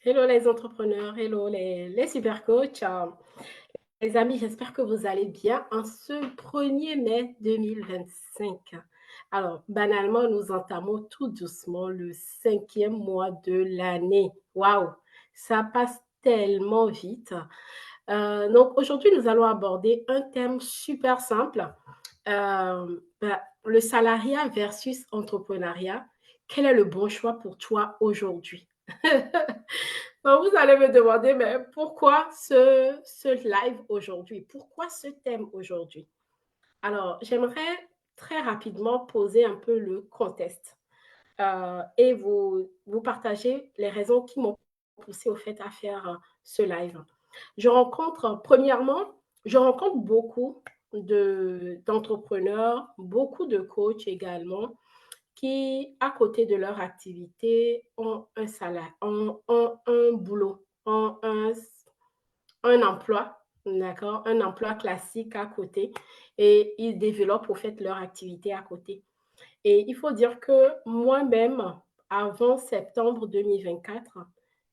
Hello les entrepreneurs, hello les super coachs. Les amis, j'espère que vous allez bien en ce 1er mai 2025. Alors, banalement, nous entamons tout doucement le 5e mois de l'année. Waouh, ça passe tellement vite. Donc, aujourd'hui, nous allons aborder un thème super simple. Le salariat versus entrepreneuriat. Quel est le bon choix pour toi aujourd'hui? Donc, vous allez me demander, mais pourquoi ce live aujourd'hui? Pourquoi ce thème aujourd'hui? Alors, j'aimerais très rapidement poser un peu le contexte et vous partager les raisons qui m'ont poussé au fait à faire ce live. Premièrement, je rencontre beaucoup d'entrepreneurs, beaucoup de coachs également, qui, à côté de leur activité, ont un salaire, ont un boulot, ont un emploi, d'accord, un emploi classique à côté et ils développent au fait leur activité à côté. Et il faut dire que moi-même, avant septembre 2024,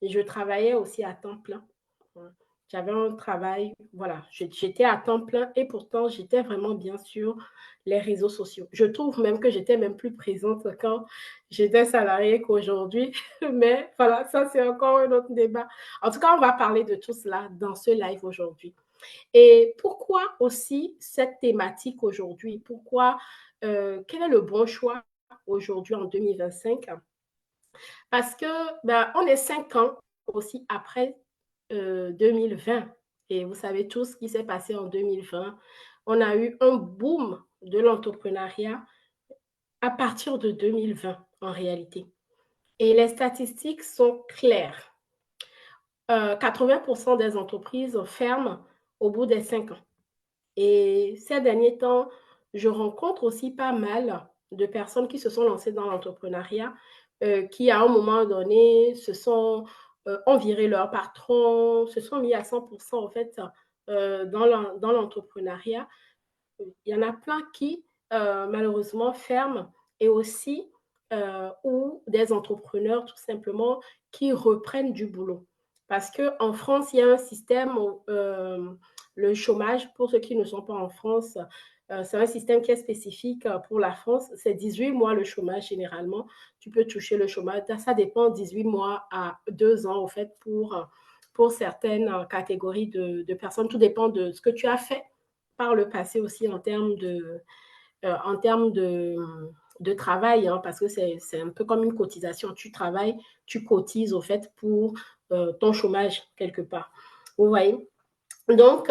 je travaillais aussi à temps plein. J'avais un travail, voilà, j'étais à temps plein et pourtant j'étais vraiment bien sur les réseaux sociaux. Je trouve même que j'étais même plus présente quand j'étais salariée qu'aujourd'hui, mais voilà, ça c'est encore un autre débat. En tout cas, on va parler de tout cela dans ce live aujourd'hui. Et pourquoi aussi cette thématique aujourd'hui? Quel est le bon choix aujourd'hui en 2025? Parce que on est 5 ans aussi après 2020. Et vous savez tout ce qui s'est passé en 2020. On a eu un boom de l'entrepreneuriat à partir de 2020 en réalité. Et les statistiques sont claires. 80% des entreprises ferment au bout des 5 ans. Et ces derniers temps, je rencontre aussi pas mal de personnes qui se sont lancées dans l'entrepreneuriat, qui à un moment donné ont viré leur patron, se sont mis à 100% en fait dans l'entrepreneuriat. Il y en a plein qui malheureusement ferment et aussi ou des entrepreneurs tout simplement qui reprennent du boulot. Parce qu'en France, il y a un système, le chômage, pour ceux qui ne sont pas en France, c'est un système qui est spécifique pour la France. C'est 18 mois le chômage généralement. Tu peux toucher le chômage. Ça dépend 18 mois à 2 ans, au fait, pour certaines catégories de personnes. Tout dépend de ce que tu as fait par le passé aussi en termes de travail, hein, parce que c'est un peu comme une cotisation. Tu travailles, tu cotises au fait pour ton chômage quelque part. Vous voyez? Donc,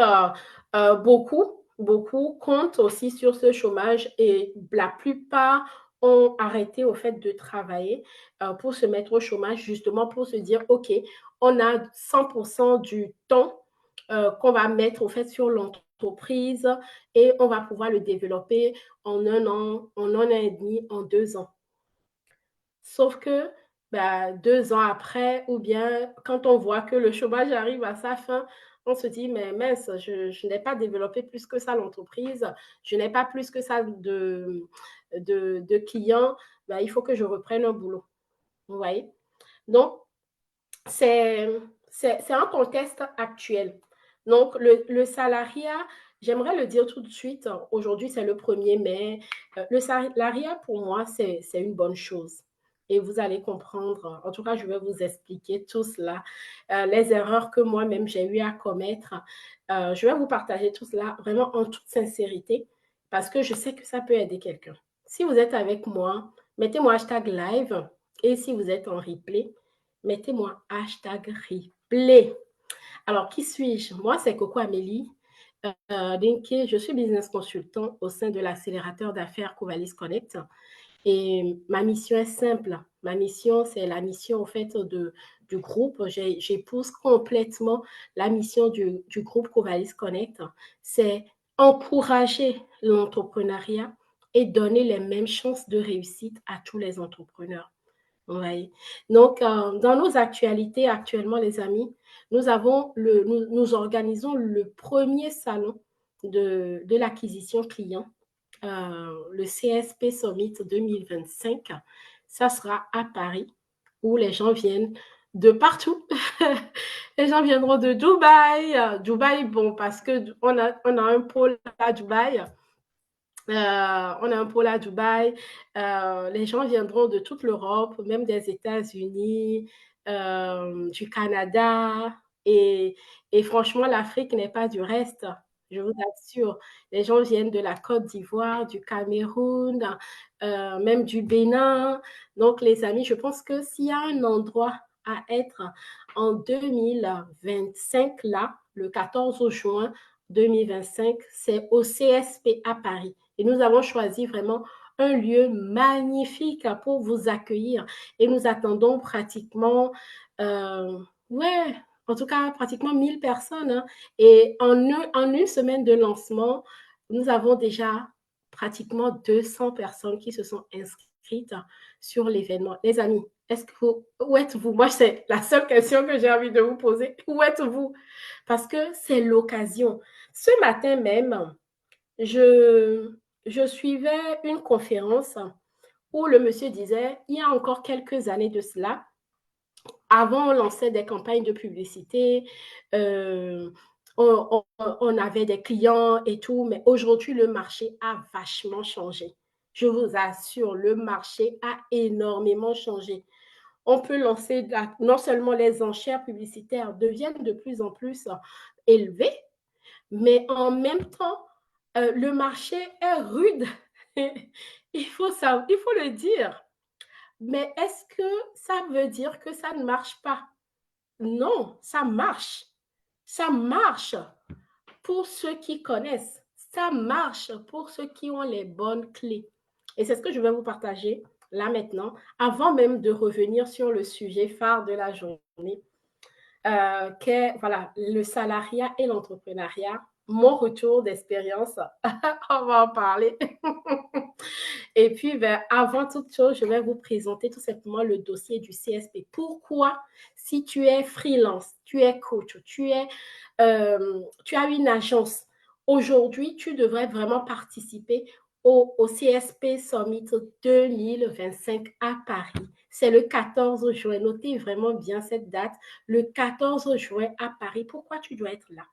beaucoup comptent aussi sur ce chômage et la plupart ont arrêté au fait de travailler pour se mettre au chômage, justement pour se dire, OK, on a 100% du temps qu'on va mettre au fait sur l'entreprise et on va pouvoir le développer en un an, en un an et demi, en 2 ans. Sauf que 2 ans après, ou bien quand on voit que le chômage arrive à sa fin, on se dit, mais mince, je n'ai pas développé plus que ça l'entreprise, je n'ai pas plus que ça de clients, il faut que je reprenne un boulot. Vous voyez? Donc, c'est c'est un contexte actuel. Donc, le salariat, j'aimerais le dire tout de suite, aujourd'hui c'est le 1er mai, le salariat pour moi c'est une bonne chose. Et vous allez comprendre, en tout cas je vais vous expliquer tout cela, les erreurs que moi-même j'ai eu à commettre. Je vais vous partager tout cela vraiment en toute sincérité parce que je sais que ça peut aider quelqu'un. Si vous êtes avec moi, mettez-moi hashtag live et si vous êtes en replay, mettez-moi hashtag replay. Alors, qui suis-je? Moi, c'est Coco Amélie Dinké. Je suis business consultant au sein de l'accélérateur d'affaires Covalis Connect. Et ma mission est simple. Ma mission, c'est la mission, en fait, du groupe. J'épouse complètement la mission du groupe Covalis Connect. C'est encourager l'entrepreneuriat et donner les mêmes chances de réussite à tous les entrepreneurs. Oui. Donc, dans nos actualités actuellement, les amis, nous organisons le premier salon de l'acquisition client, le CSP Summit 2025. Ça sera à Paris, où les gens viennent de partout. Les gens viendront de Dubaï. Dubaï, bon, parce qu'on a un pôle à Dubaï. On a un pôle à Dubaï. Les gens viendront de toute l'Europe, même des États-Unis, du Canada. Et, et franchement, l'Afrique n'est pas du reste. Je vous assure. Les gens viennent de la Côte d'Ivoire, du Cameroun, même du Bénin. Donc, les amis, je pense que s'il y a un endroit à être en 2025, là, le 14 juin 2025, c'est au CSP à Paris. Et nous avons choisi vraiment un lieu magnifique pour vous accueillir. Et nous attendons pratiquement, ouais, en tout cas, pratiquement 1000 personnes, hein. Et en une semaine de lancement, nous avons déjà pratiquement 200 personnes qui se sont inscrites sur l'événement. Les amis, où êtes-vous? Moi, c'est la seule question que j'ai envie de vous poser. Où êtes-vous? Parce que c'est l'occasion. Ce matin même, je, je suivais une conférence où le monsieur disait, il y a encore quelques années de cela, avant on lançait des campagnes de publicité, euh, on avait des clients et tout, mais aujourd'hui le marché a vachement changé. Je vous assure, le marché a énormément changé. On peut lancer, non seulement les enchères publicitaires deviennent de plus en plus élevées, mais en même temps, le marché est rude. Il faut le dire. Mais est-ce que ça veut dire que ça ne marche pas? Non, ça marche. Ça marche pour ceux qui connaissent. Ça marche pour ceux qui ont les bonnes clés. Et c'est ce que je vais vous partager là maintenant, avant même de revenir sur le sujet phare de la journée, qu'est voilà, le salariat et l'entrepreneuriat. Mon retour d'expérience, on va en parler. Et puis, ben, avant toute chose, je vais vous présenter tout simplement le dossier du CSP. Pourquoi, si tu es freelance, tu es coach, tu as une agence, aujourd'hui, tu devrais vraiment participer au CSP Summit 2025 à Paris. C'est le 14 juin. Notez vraiment bien cette date, le 14 juin à Paris. Pourquoi tu dois être là?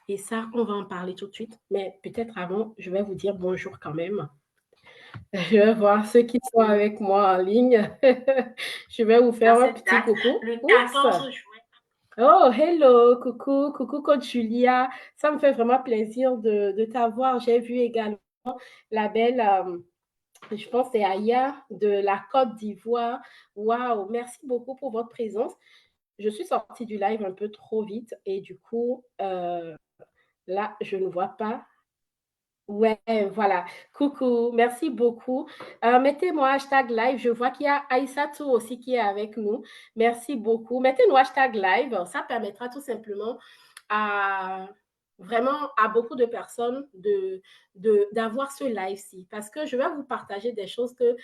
Et ça, on va en parler tout de suite. Mais peut-être avant, je vais vous dire bonjour quand même. Je vais voir ceux qui sont avec moi en ligne. Je vais vous faire un petit coucou. Le 14 juin. Oh, hello, coucou, coucou, coach Julia. Ça me fait vraiment plaisir de t'avoir. J'ai vu également la belle, je pense, c'est Aya de la Côte d'Ivoire. Waouh, merci beaucoup pour votre présence. Je suis sortie du live un peu trop vite et du coup, là, je ne vois pas. Ouais, voilà. Coucou, merci beaucoup. Mettez-moi hashtag live. Je vois qu'il y a Aïssatou aussi qui est avec nous. Merci beaucoup. Mettez-nous hashtag live. Ça permettra tout simplement à vraiment à beaucoup de personnes d'avoir ce live-ci. Parce que je vais vous partager des choses que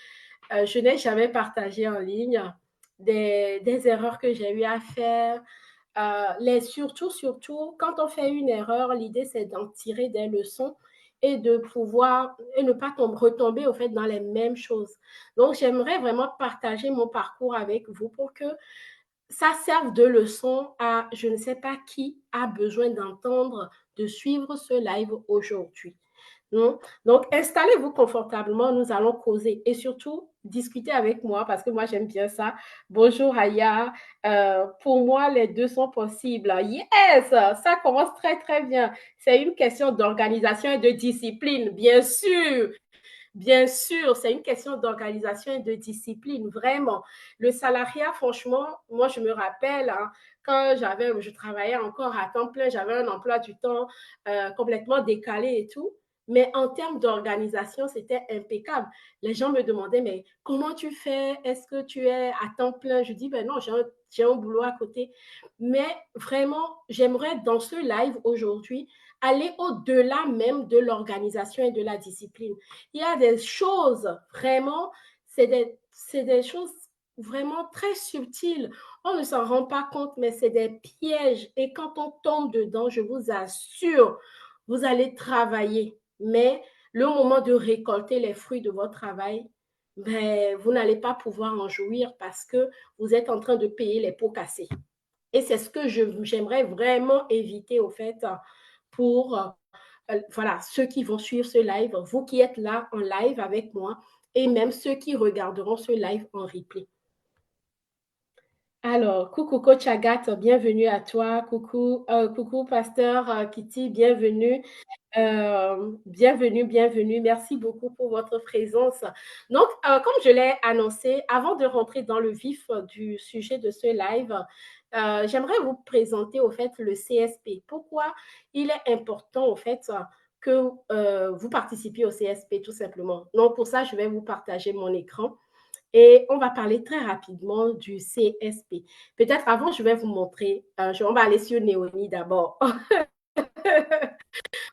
je n'ai jamais partagées en ligne, des erreurs que j'ai eu à faire. Surtout, quand on fait une erreur, l'idée c'est d'en tirer des leçons et de pouvoir et ne pas retomber au fait dans les mêmes choses. Donc j'aimerais vraiment partager mon parcours avec vous pour que ça serve de leçon à je ne sais pas qui a besoin d'entendre, de suivre ce live aujourd'hui. Non? Donc, installez-vous confortablement, nous allons causer et surtout discuter avec moi parce que moi j'aime bien ça. Bonjour Aya, pour moi les deux sont possibles. Yes, ça commence très très bien. C'est une question d'organisation et de discipline, bien sûr. Bien sûr, c'est une question d'organisation et de discipline, vraiment. Le salariat, franchement, moi, je me rappelle, hein, je travaillais encore à temps plein, j'avais un emploi du temps complètement décalé et tout. Mais en termes d'organisation, c'était impeccable. Les gens me demandaient, mais comment tu fais? Est-ce que tu es à temps plein? Je dis, ben non, j'ai un boulot à côté. Mais vraiment, j'aimerais dans ce live aujourd'hui aller au-delà même de l'organisation et de la discipline. Il y a des choses vraiment, c'est des choses vraiment très subtiles. On ne s'en rend pas compte, mais c'est des pièges. Et quand on tombe dedans, je vous assure, vous allez travailler. Mais le moment de récolter les fruits de votre travail, ben, vous n'allez pas pouvoir en jouir parce que vous êtes en train de payer les pots cassés. Et c'est ce que j'aimerais vraiment éviter, au fait, pour voilà, ceux qui vont suivre ce live, vous qui êtes là en live avec moi, et même ceux qui regarderont ce live en replay. Alors, coucou coach Agathe, bienvenue à toi. Coucou pasteur Kitty, bienvenue. Bienvenue, bienvenue. Merci beaucoup pour votre présence. Donc, comme je l'ai annoncé, avant de rentrer dans le vif du sujet de ce live, j'aimerais vous présenter au fait le CSP. Pourquoi il est important au fait que vous participiez au CSP tout simplement. Donc, pour ça, je vais vous partager mon écran. Et on va parler très rapidement du CSP. Peut-être avant, je vais vous montrer. On va aller sur Néonie d'abord.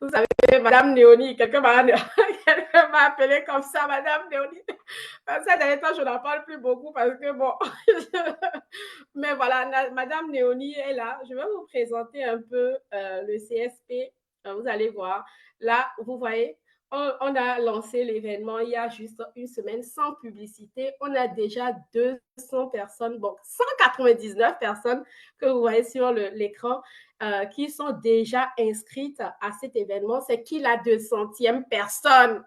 Vous savez, Madame Néonie, quelqu'un m'a appelé comme ça, Madame Néonie. Ces derniers temps, je n'en parle plus beaucoup parce que bon. Mais voilà, Madame Néonie est là. Je vais vous présenter un peu le CSP. Vous allez voir. Là, vous voyez, on a lancé l'événement il y a juste une semaine sans publicité. On a déjà 200 personnes, bon, 199 personnes que vous voyez sur l'écran qui sont déjà inscrites à cet événement. C'est qui la 200e personne?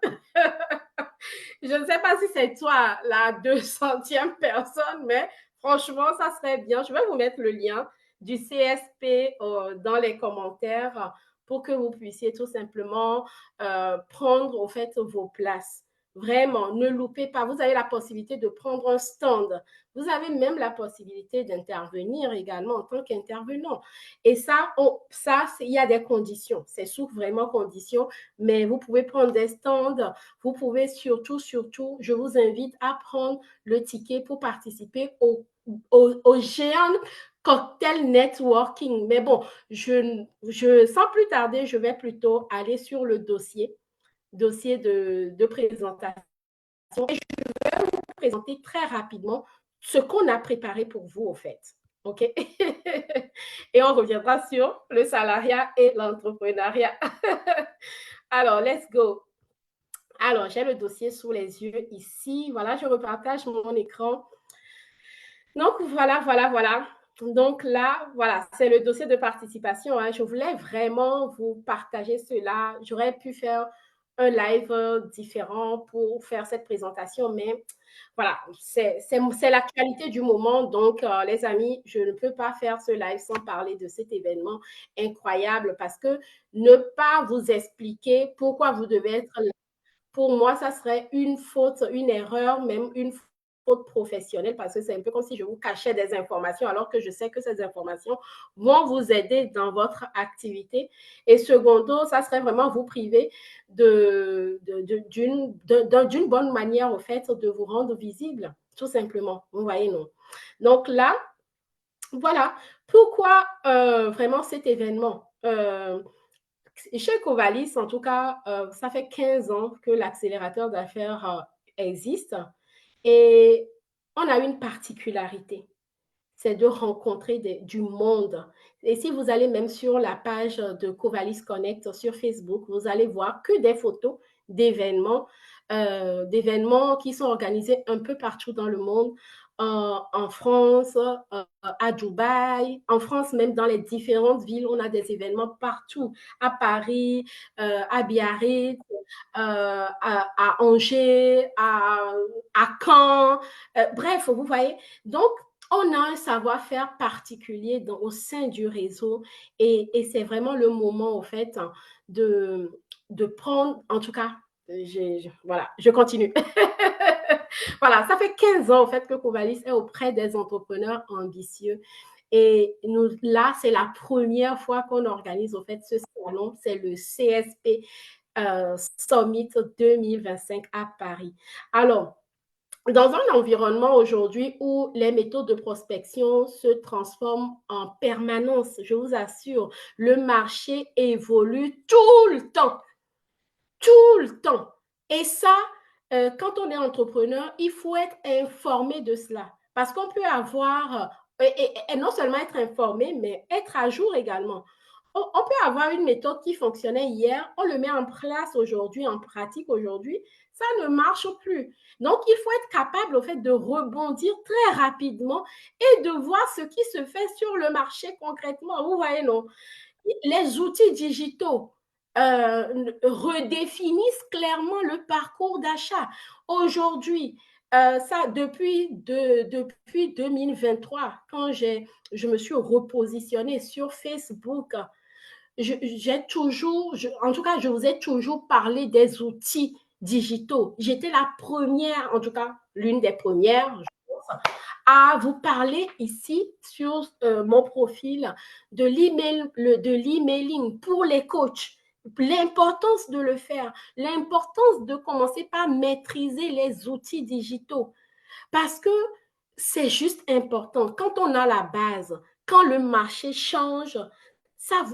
Je ne sais pas si c'est toi la 200e personne, mais franchement, ça serait bien. Je vais vous mettre le lien du CSP dans les commentaires pour que vous puissiez tout simplement prendre au fait vos places. Vraiment, ne loupez pas. Vous avez la possibilité de prendre un stand. Vous avez même la possibilité d'intervenir également en tant qu'intervenant. Et ça, il y a des conditions. C'est sous vraiment conditions, mais vous pouvez prendre des stands. Vous pouvez surtout, je vous invite à prendre le ticket pour participer au géant cocktail networking. Mais bon, sans plus tarder, je vais plutôt aller sur le dossier de présentation. Et je vais vous présenter très rapidement ce qu'on a préparé pour vous, au fait. OK? Et on reviendra sur le salariat et l'entrepreneuriat. Alors, let's go. Alors, j'ai le dossier sous les yeux ici. Voilà, je repartage mon écran. Donc, voilà. Donc là, voilà, c'est le dossier de participation. Hein. Je voulais vraiment vous partager cela. J'aurais pu faire un live différent pour faire cette présentation, mais voilà, c'est l'actualité du moment. Donc, les amis, je ne peux pas faire ce live sans parler de cet événement incroyable parce que ne pas vous expliquer pourquoi vous devez être là, pour moi, ça serait une faute, une erreur, même une faute professionnelle, parce que c'est un peu comme si je vous cachais des informations, alors que je sais que ces informations vont vous aider dans votre activité. Et secondo, ça serait vraiment vous priver d'une bonne manière, au fait, de vous rendre visible, tout simplement. Vous voyez, non? Donc là, voilà. Pourquoi vraiment cet événement? Chez Covalis, en tout cas, ça fait 15 ans que l'accélérateur d'affaires existe et on a une particularité, c'est de rencontrer du monde. Et si vous allez même sur la page de Covalis Connect sur Facebook, vous allez voir que des photos d'événements qui sont organisés un peu partout dans le monde, en France, à Dubaï, en France même dans les différentes villes, on a des événements partout, à Paris, à Biarritz, à Angers, à Caen, bref, vous voyez. Donc, on a un savoir-faire particulier au sein du réseau et c'est vraiment le moment, au fait, de prendre, en tout cas, voilà, je continue. Voilà, ça fait 15 ans, en fait, que Covalis est auprès des entrepreneurs ambitieux. Et nous, là, c'est la première fois qu'on organise, au fait, ce salon, c'est le CSP Summit 2025 à Paris. Alors, dans un environnement aujourd'hui où les méthodes de prospection se transforment en permanence, je vous assure, le marché évolue tout le temps, tout le temps. Et ça, quand on est entrepreneur, il faut être informé de cela. Parce qu'on peut avoir, et non seulement être informé, mais être à jour également. on peut avoir une méthode qui fonctionnait hier, on le met en place aujourd'hui, en pratique aujourd'hui, ça ne marche plus. Donc, il faut être capable, au fait, de rebondir très rapidement et de voir ce qui se fait sur le marché concrètement. Vous voyez, non? Les outils digitaux redéfinissent clairement le parcours d'achat. Aujourd'hui, ça, depuis 2023, quand je me suis repositionnée sur Facebook, j'ai toujours, en tout cas, je vous ai toujours parlé des outils digitaux. J'étais la première, en tout cas, l'une des premières, à vous parler ici sur mon profil de l'emailing pour les coachs. L'importance de le faire, l'importance de commencer par maîtriser les outils digitaux parce que c'est juste important. Quand on a la base, quand le marché change, ça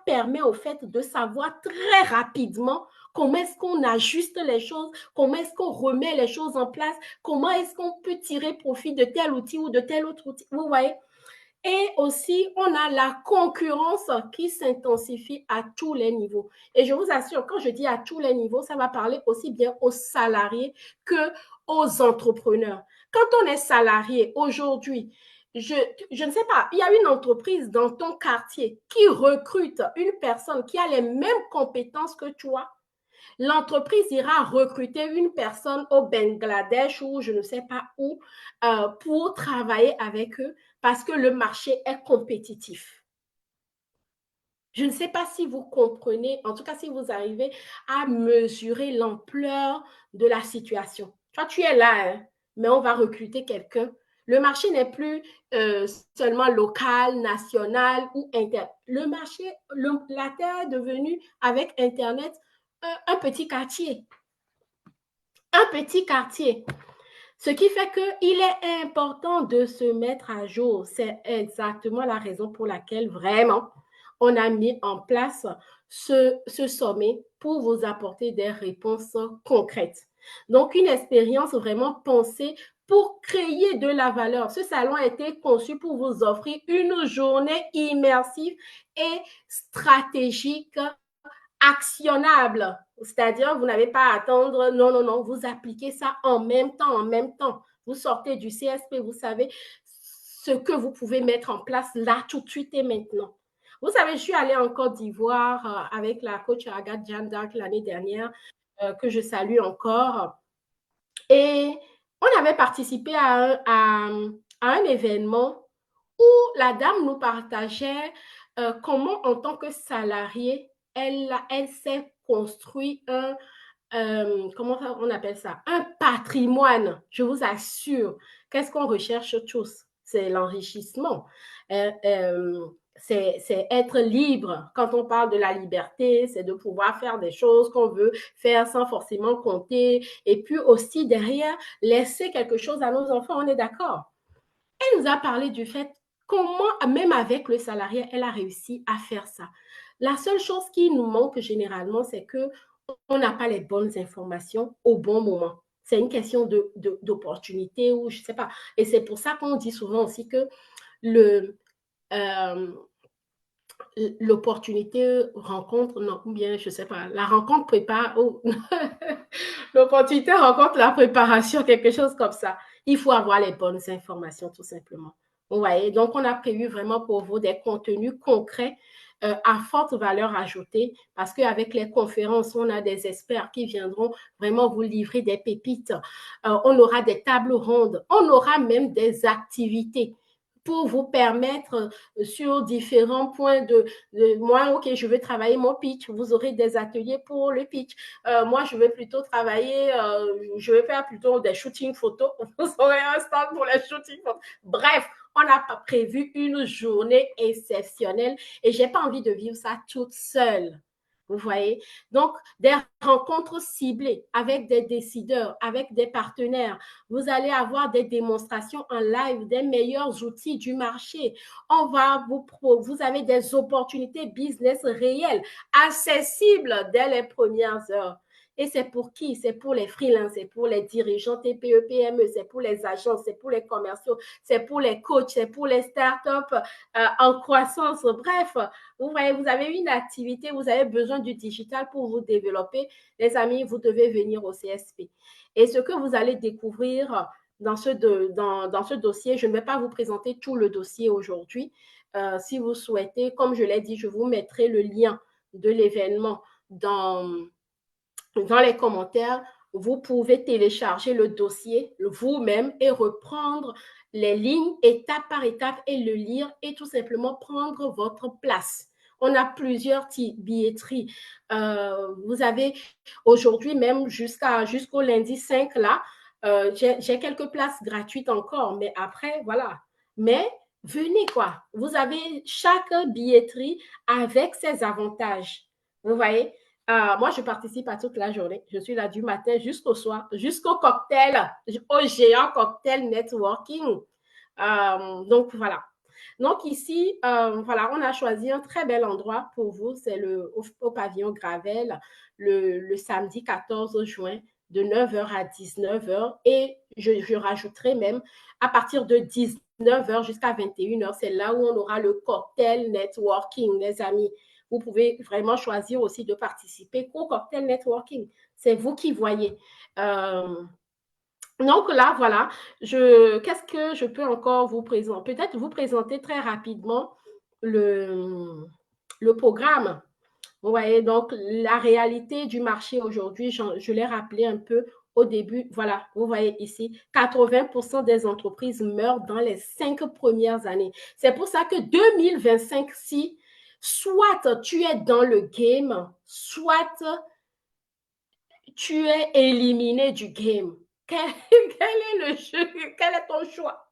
permet au fait de savoir très rapidement comment est-ce qu'on ajuste les choses, comment est-ce qu'on remet les choses en place, comment est-ce qu'on peut tirer profit de tel outil ou de tel autre outil. Vous voyez? Et aussi, on a la concurrence qui s'intensifie à tous les niveaux. Et je vous assure, quand je dis à tous les niveaux, ça va parler aussi bien aux salariés que aux entrepreneurs. Quand on est salarié aujourd'hui, je ne sais pas, il y a une entreprise dans ton quartier qui recrute une personne qui a les mêmes compétences que toi. L'entreprise ira recruter une personne au Bangladesh ou je ne sais pas où pour travailler avec eux parce que le marché est compétitif. Je ne sais pas si vous comprenez, en tout cas si vous arrivez à mesurer l'ampleur de la situation. Toi, tu es là, hein, mais on va recruter quelqu'un. Le marché n'est plus seulement local, national ou inter. Le marché, la terre est devenue, avec Internet, un petit quartier. Un petit quartier. Ce qui fait qu'il est important de se mettre à jour. C'est exactement la raison pour laquelle vraiment on a mis en place ce sommet pour vous apporter des réponses concrètes. Donc, une expérience vraiment pensée pour créer de la valeur. Ce salon a été conçu pour vous offrir une journée immersive et stratégique actionnable. C'est-à-dire, vous n'avez pas à attendre, non, non, non, vous appliquez ça en même temps, en même temps. Vous sortez du CSP, vous savez ce que vous pouvez mettre en place là, tout de suite et maintenant. Vous savez, je suis allée en Côte d'Ivoire avec la coach Agathe Jeanne d'Arc l'année dernière, que je salue encore. Et on avait participé à un événement où la dame nous partageait comment, en tant que salariée, elle s'est construit comment on appelle ça? Un patrimoine, je vous assure. Qu'est-ce qu'on recherche tous? C'est l'enrichissement. C'est être libre. Quand on parle de la liberté, c'est de pouvoir faire des choses qu'on veut faire sans forcément compter. Et puis aussi, derrière, laisser quelque chose à nos enfants. On est d'accord? Elle nous a parlé du fait comment, même avec le salarié, elle a réussi à faire ça. La seule chose qui nous manque généralement, c'est que on n'a pas les bonnes informations au bon moment. C'est une question d'opportunité ou je ne sais pas. Et c'est pour ça qu'on dit souvent aussi que le, euh, l'opportunité rencontre, non, ou bien je ne sais pas, la rencontre prépare, oh, l'opportunité rencontre la préparation, quelque chose comme ça. Il faut avoir les bonnes informations tout simplement. Vous voyez, donc on a prévu vraiment pour vous des contenus concrets à forte valeur ajoutée parce qu'avec les conférences, on a des experts qui viendront vraiment vous livrer des pépites. On aura des tables rondes, on aura même des activités pour vous permettre sur différents points moi, ok, je veux travailler mon pitch, vous aurez des ateliers pour le pitch. Moi, je vais plutôt travailler, je vais faire plutôt des shootings photos, vous aurez un stand pour les shootings photos. Bref, on n'a pas prévu une journée exceptionnelle et j'ai pas envie de vivre ça toute seule. Vous voyez? Donc, des rencontres ciblées avec des décideurs, avec des partenaires. Vous allez avoir des démonstrations en live des meilleurs outils du marché. Vous avez des opportunités business réelles, accessibles dès les premières heures. Et c'est pour qui? C'est pour les freelances, c'est pour les dirigeants TPE, PME, c'est pour les agences, c'est pour les commerciaux, c'est pour les coachs, c'est pour les startups en croissance. Bref, vous voyez, vous avez une activité, vous avez besoin du digital pour vous développer. Les amis, vous devez venir au CSP. Et ce que vous allez découvrir dans ce dossier, je ne vais pas vous présenter tout le dossier aujourd'hui. Si vous souhaitez, comme je l'ai dit, je vous mettrai le lien de l'événement dans les commentaires. Vous pouvez télécharger le dossier vous-même et reprendre les lignes étape par étape et le lire et tout simplement prendre votre place. On a plusieurs billetteries. Vous avez aujourd'hui même jusqu'au lundi 5 là, j'ai quelques places gratuites encore, mais après, voilà. Mais venez quoi. Vous avez chaque billetterie avec ses avantages. Vous voyez? Moi, je participe à toute la journée. Je suis là du matin jusqu'au soir, jusqu'au cocktail, au géant cocktail networking. Donc, voilà. Donc, ici, voilà, on a choisi un très bel endroit pour vous. C'est au pavillon Gravel, le samedi 14 juin, de 9h à 19h. Et je rajouterai même, à partir de 19h jusqu'à 21h, c'est là où on aura le cocktail networking, les amis. Vous pouvez vraiment choisir aussi de participer au cocktail networking. C'est vous qui voyez. Donc là, voilà, qu'est-ce que je peux encore vous présenter? Peut-être vous présenter très rapidement le programme. Vous voyez, donc la réalité du marché aujourd'hui, je l'ai rappelé un peu au début. Voilà, vous voyez ici, 80% des entreprises meurent dans les 5 premières années. C'est pour ça que 2025, si soit tu es dans le game, soit tu es éliminé du game. Quel est le jeu? Quel est ton choix?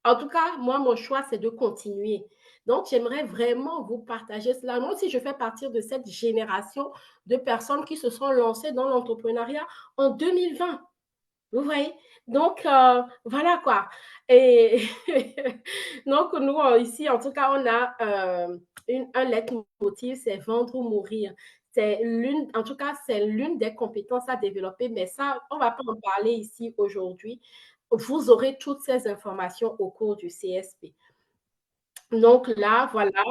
En tout cas, moi, mon choix, c'est de continuer. Donc, j'aimerais vraiment vous partager cela. Moi aussi, je fais partie de cette génération de personnes qui se sont lancées dans l'entrepreneuriat en 2020. Vous voyez? Donc, voilà quoi. Et donc, nous, ici, en tout cas, on a un leitmotiv, c'est vendre ou mourir. En tout cas, c'est l'une des compétences à développer, mais ça, on ne va pas en parler ici aujourd'hui. Vous aurez toutes ces informations au cours du CSP. Donc là, voilà.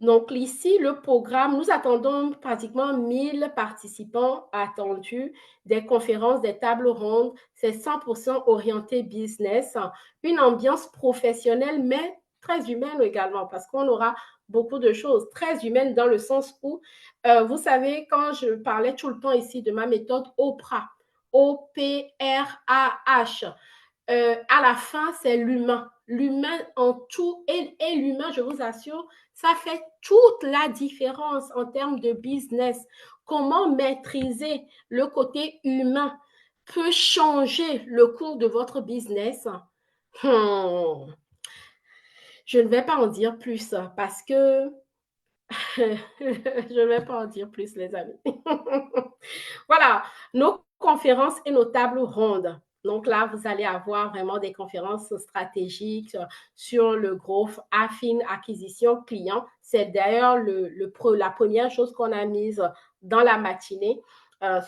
Donc ici, le programme, nous attendons pratiquement 1000 participants attendus, des conférences, des tables rondes. C'est 100% orienté business, une ambiance professionnelle, mais très humaine également, parce qu'on aura beaucoup de choses. Très humaine dans le sens où, vous savez, quand je parlais tout le temps ici de ma méthode OPRAH, OPRAH, à la fin, c'est l'humain. L'humain en tout et l'humain, je vous assure, ça fait toute la différence en termes de business. Comment maîtriser le côté humain peut changer le cours de votre business. Hmm. Je ne vais pas en dire plus parce que je ne vais pas en dire plus, les amis. Voilà, nos conférences et nos tables rondes. Donc là, vous allez avoir vraiment des conférences stratégiques sur le growth, affine, acquisition client. C'est d'ailleurs la première chose qu'on a mise dans la matinée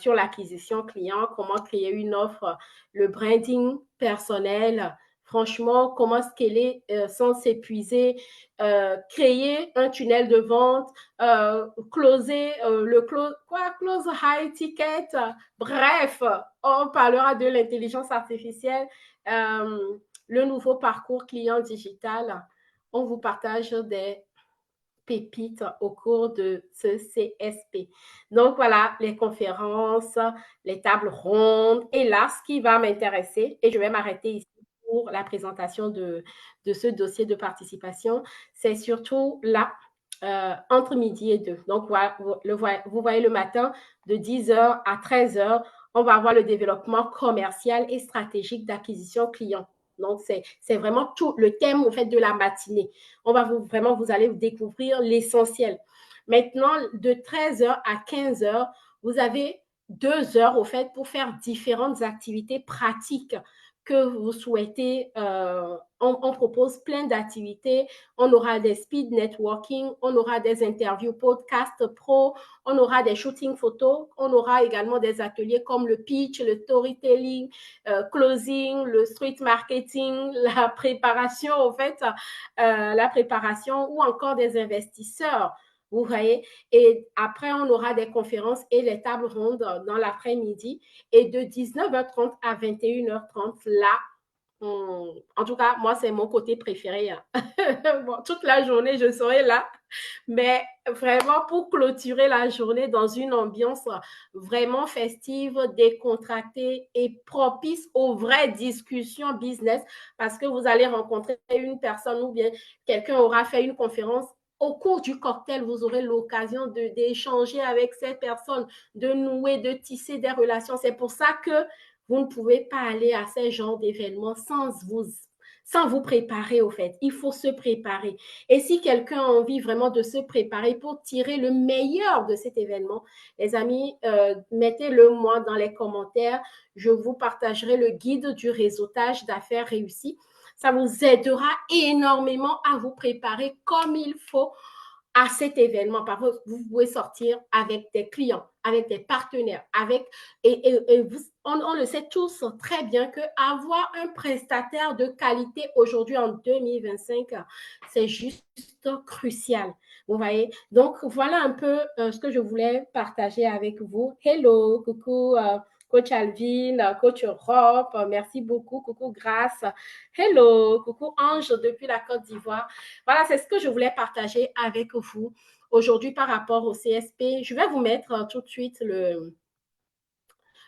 sur l'acquisition client, comment créer une offre, le branding personnel, franchement, comment scaler sans s'épuiser, créer un tunnel de vente, closer close high ticket. Bref, on parlera de l'intelligence artificielle, le nouveau parcours client digital. On vous partage des pépites au cours de ce CSP. Donc voilà, les conférences, les tables rondes. Et là, ce qui va m'intéresser, et je vais m'arrêter ici pour la présentation de ce dossier de participation, c'est surtout là, entre midi et 2. Donc, voilà, vous voyez le matin, de 10h à 13h, on va avoir le développement commercial et stratégique d'acquisition client. Donc, c'est vraiment tout le thème au fait de la matinée. On va vous allez découvrir l'essentiel. Maintenant, de 13h à 15h, vous avez 2 heures au fait pour faire différentes activités pratiques que vous souhaitez. On propose plein d'activités. On aura des speed networking, on aura des interviews podcast pro, on aura des shootings photos, on aura également des ateliers comme le pitch, le storytelling, closing, le street marketing, la préparation, en fait, la préparation ou encore des investisseurs. Vous voyez, et après, on aura des conférences et les tables rondes dans l'après-midi. Et de 19h30 à 21h30, là, en tout cas, moi, c'est mon côté préféré. Bon, toute la journée, je serai là. Mais vraiment, pour clôturer la journée dans une ambiance vraiment festive, décontractée et propice aux vraies discussions business, parce que vous allez rencontrer une personne ou bien quelqu'un aura fait une conférence. Au cours du cocktail, vous aurez l'occasion d'échanger avec cette personne, de nouer, de tisser des relations. C'est pour ça que vous ne pouvez pas aller à ce genre d'événements sans vous préparer, au fait. Il faut se préparer. Et si quelqu'un a envie vraiment de se préparer pour tirer le meilleur de cet événement, les amis, mettez-le moi dans les commentaires. Je vous partagerai le guide du réseautage d'affaires réussies. Ça vous aidera énormément à vous préparer comme il faut à cet événement. Parfois, vous pouvez sortir avec des clients, avec des partenaires, et on le sait tous très bien qu'avoir un prestataire de qualité aujourd'hui en 2025, c'est juste crucial. Vous voyez? Donc, voilà un peu ce que je voulais partager avec vous. Hello, coucou. Coach Alvin, Coach Europe, merci beaucoup, coucou Grace, hello, coucou Ange depuis la Côte d'Ivoire. Voilà, c'est ce que je voulais partager avec vous aujourd'hui par rapport au CSP. Je vais vous mettre tout de suite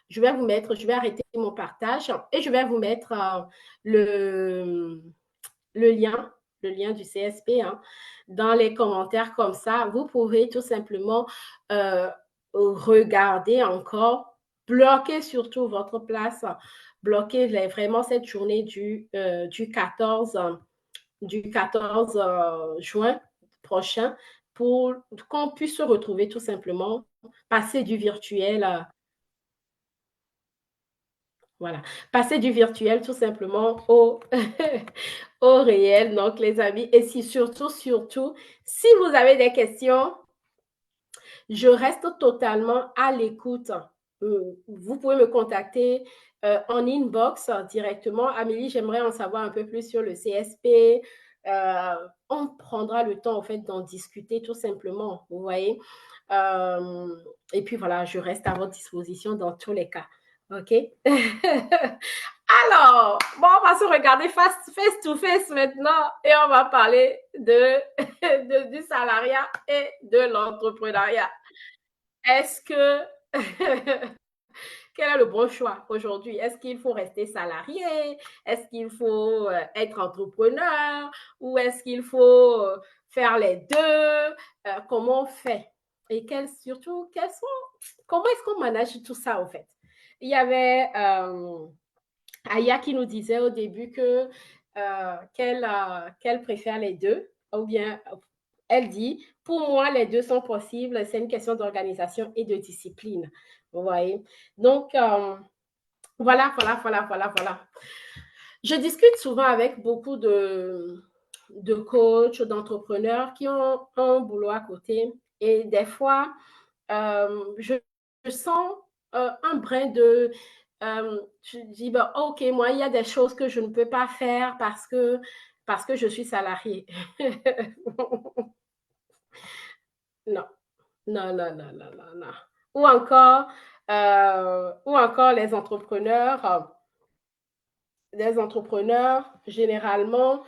je vais arrêter mon partage et je vais vous mettre le, le lien, le lien du CSP dans les commentaires comme ça. Vous pouvez tout simplement regarder encore, bloquer surtout votre place, bloquer vraiment cette journée du 14 juin prochain pour qu'on puisse se retrouver tout simplement, passer du virtuel voilà, passer du virtuel tout simplement au, au réel, donc les amis. Et si surtout, si vous avez des questions, je reste totalement à l'écoute. Vous pouvez me contacter en inbox directement. Amélie, j'aimerais en savoir un peu plus sur le CSP. On prendra le temps, en fait, d'en discuter tout simplement, vous voyez. Et puis voilà, je reste à votre disposition dans tous les cas. OK? Alors, bon, on va se regarder face to face maintenant et on va parler du salariat et de l'entrepreneuriat. Est-ce que, quel est le bon choix aujourd'hui? Est-ce qu'il faut rester salarié? Est-ce qu'il faut être entrepreneur? Ou est-ce qu'il faut faire les deux? Comment on fait? Et surtout, comment est-ce qu'on manage tout ça, en fait? Il y avait Aya qui nous disait au début qu'elle préfère les deux, ou bien elle dit, pour moi, les deux sont possibles, c'est une question d'organisation et de discipline. Vous voyez? Donc, voilà. Je discute souvent avec beaucoup de coachs, d'entrepreneurs qui ont un boulot à côté et des fois, je sens un brin je dis, bah, ok, moi, il y a des choses que je ne peux pas faire parce que je suis salariée. Non, non. Ou encore les entrepreneurs, généralement,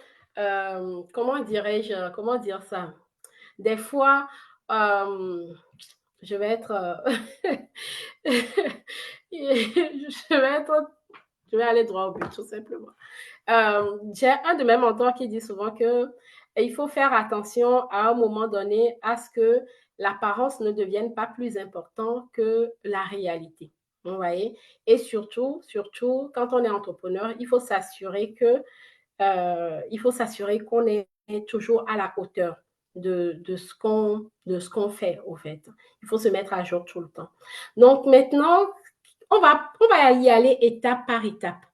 comment dire ça? Des fois, euh, je vais être, je vais être, je vais aller droit au but, tout simplement. J'ai un de mes mentors qui dit souvent que il faut faire attention à un moment donné à ce que l'apparence ne devienne pas plus important que la réalité. Vous voyez? Et surtout, quand on est entrepreneur, il faut s'assurer qu'on est toujours à la hauteur. de ce qu'on fait, au fait. Il faut se mettre à jour tout le temps. Donc maintenant, on va y aller étape par étape.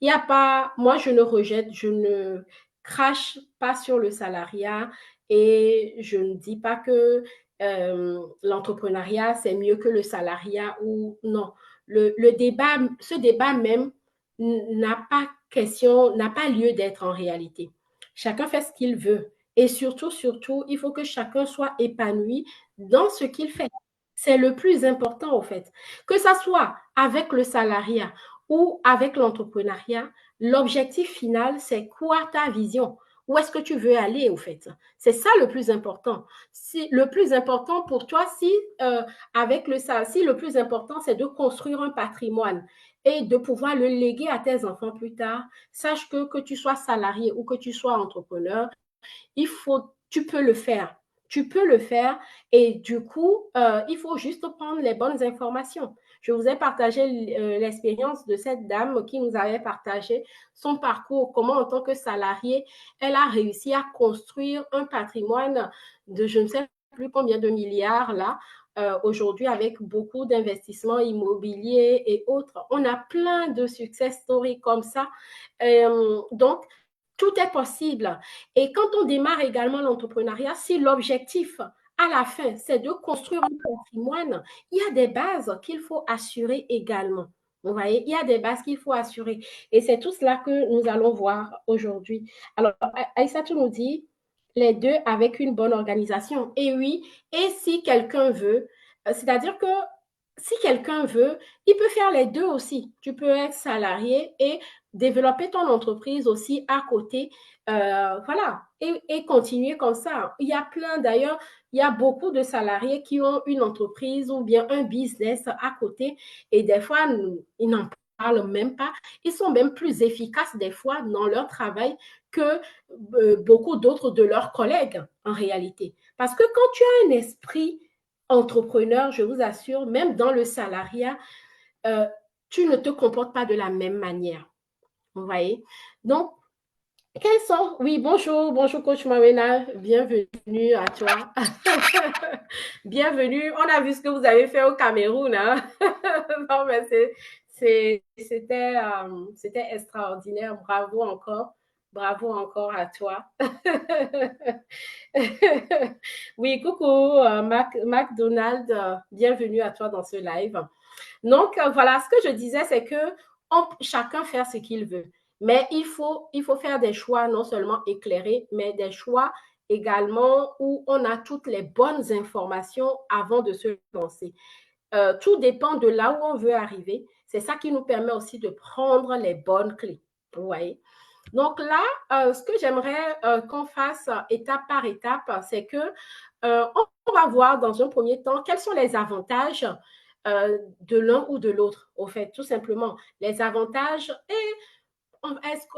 Il n'y a pas, moi je ne rejette, je ne crache pas sur le salariat et je ne dis pas que l'entrepreneuriat c'est mieux que le salariat ou non. Le débat, ce débat même n'a pas lieu d'être en réalité. Chacun fait ce qu'il veut. Et surtout, il faut que chacun soit épanoui dans ce qu'il fait. C'est le plus important, au fait. Que ça soit avec le salariat ou avec l'entrepreneuriat, l'objectif final, c'est quoi ta vision? Où est-ce que tu veux aller, au fait? C'est ça le plus important. Si, le plus important pour toi, si le plus important, c'est de construire un patrimoine et de pouvoir le léguer à tes enfants plus tard, sache que tu sois salarié ou que tu sois entrepreneur, tu peux le faire. Tu peux le faire et du coup, il faut juste prendre les bonnes informations. Je vous ai partagé l'expérience de cette dame qui nous avait partagé son parcours, comment en tant que salariée, elle a réussi à construire un patrimoine de je ne sais plus combien de milliards là, aujourd'hui avec beaucoup d'investissements immobiliers et autres. On a plein de success stories comme ça. Donc, tout est possible. Et quand on démarre également l'entrepreneuriat, si l'objectif à la fin, c'est de construire un patrimoine, il y a des bases qu'il faut assurer également. Vous voyez, il y a des bases qu'il faut assurer. Et c'est tout cela que nous allons voir aujourd'hui. Alors, Aïssatou nous dit les deux avec une bonne organisation. Et oui, et si quelqu'un veut, c'est-à-dire que si quelqu'un veut, il peut faire les deux aussi. Tu peux être salarié et développer ton entreprise aussi à côté. Voilà, et continuer comme ça. Il y a plein, d'ailleurs, il y a beaucoup de salariés qui ont une entreprise ou bien un business à côté et des fois, ils n'en parlent même pas. Ils sont même plus efficaces des fois dans leur travail que beaucoup d'autres de leurs collègues en réalité. Parce que quand tu as un esprit entrepreneur, je vous assure, même dans le salariat, euh, tu ne te comportes pas de la même manière. Vous voyez? Donc, quels sont... Oui, bonjour, bonjour coach Mawena, bienvenue à toi. Bienvenue. On a vu ce que vous avez fait au Cameroun. Hein? Non, mais c'était extraordinaire. Bravo encore. Bravo encore à toi. Oui, coucou, McDonald, bienvenue à toi dans ce live. Donc, voilà, ce que je disais, c'est que chacun fait ce qu'il veut. Mais il faut faire des choix non seulement éclairés, mais des choix également où on a toutes les bonnes informations avant de se lancer. Tout dépend de là où on veut arriver. C'est ça qui nous permet aussi de prendre les bonnes clés. Vous voyez? Donc là, ce que j'aimerais qu'on fasse étape par étape, c'est que on va voir dans un premier temps quels sont les avantages de l'un ou de l'autre, au fait, tout simplement. Les avantages et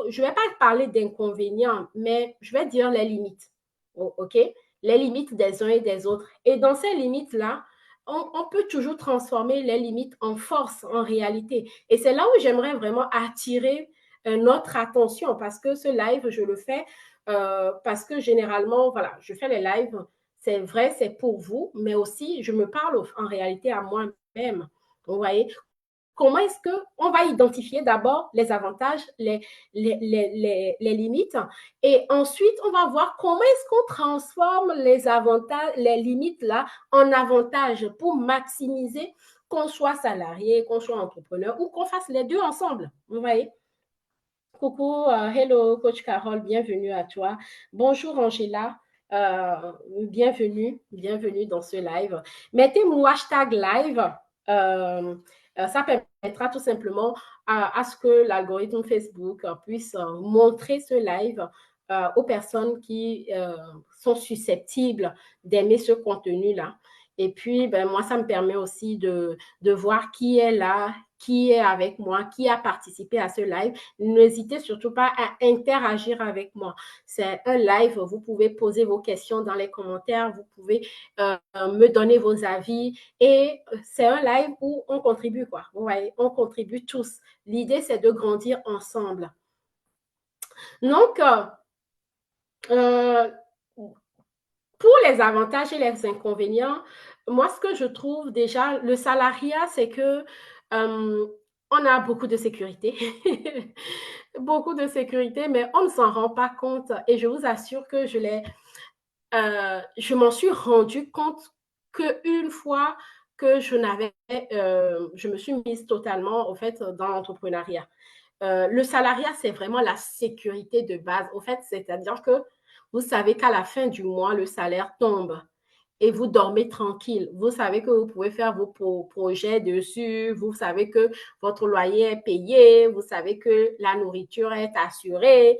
je ne vais pas parler d'inconvénients, mais je vais dire les limites. OK? Les limites des uns et des autres. Et dans ces limites-là, on peut toujours transformer les limites en force en réalité. Et c'est là où j'aimerais vraiment attirer notre attention parce que ce live, je le fais parce que généralement, voilà, je fais les lives. C'est vrai, c'est pour vous, mais aussi je me parle en réalité à moi-même. Vous voyez, comment est-ce qu'on va identifier d'abord les avantages, les limites, et ensuite on va voir comment est-ce qu'on transforme les avantages, les limites là en avantages pour maximiser qu'on soit salarié, qu'on soit entrepreneur ou qu'on fasse les deux ensemble. Vous voyez? Coucou, hello, coach Carole, bienvenue à toi. Bonjour Angela, bienvenue dans ce live. Mettez mon hashtag live, ça permettra tout simplement à ce que l'algorithme Facebook puisse montrer ce live aux personnes qui sont susceptibles d'aimer ce contenu-là. Et puis, ben, moi, ça me permet aussi de voir qui est là, qui est avec moi, qui a participé à ce live. N'hésitez surtout pas à interagir avec moi. C'est un live, vous pouvez poser vos questions dans les commentaires, vous pouvez me donner vos avis et c'est un live où on contribue, quoi. Vous voyez, on contribue tous. L'idée, c'est de grandir ensemble. Donc, pour les avantages et les inconvénients, moi, ce que je trouve déjà, le salariat, c'est que on a beaucoup de sécurité. Beaucoup de sécurité, mais on ne s'en rend pas compte. Et je vous assure que je m'en suis rendu compte qu'une fois que je me suis mise totalement, au fait, dans l'entrepreneuriat. Le salariat, c'est vraiment la sécurité de base. Au fait, c'est-à-dire que vous savez qu'à la fin du mois, le salaire tombe et vous dormez tranquille. Vous savez que vous pouvez faire vos projets dessus. Vous savez que votre loyer est payé. Vous savez que la nourriture est assurée.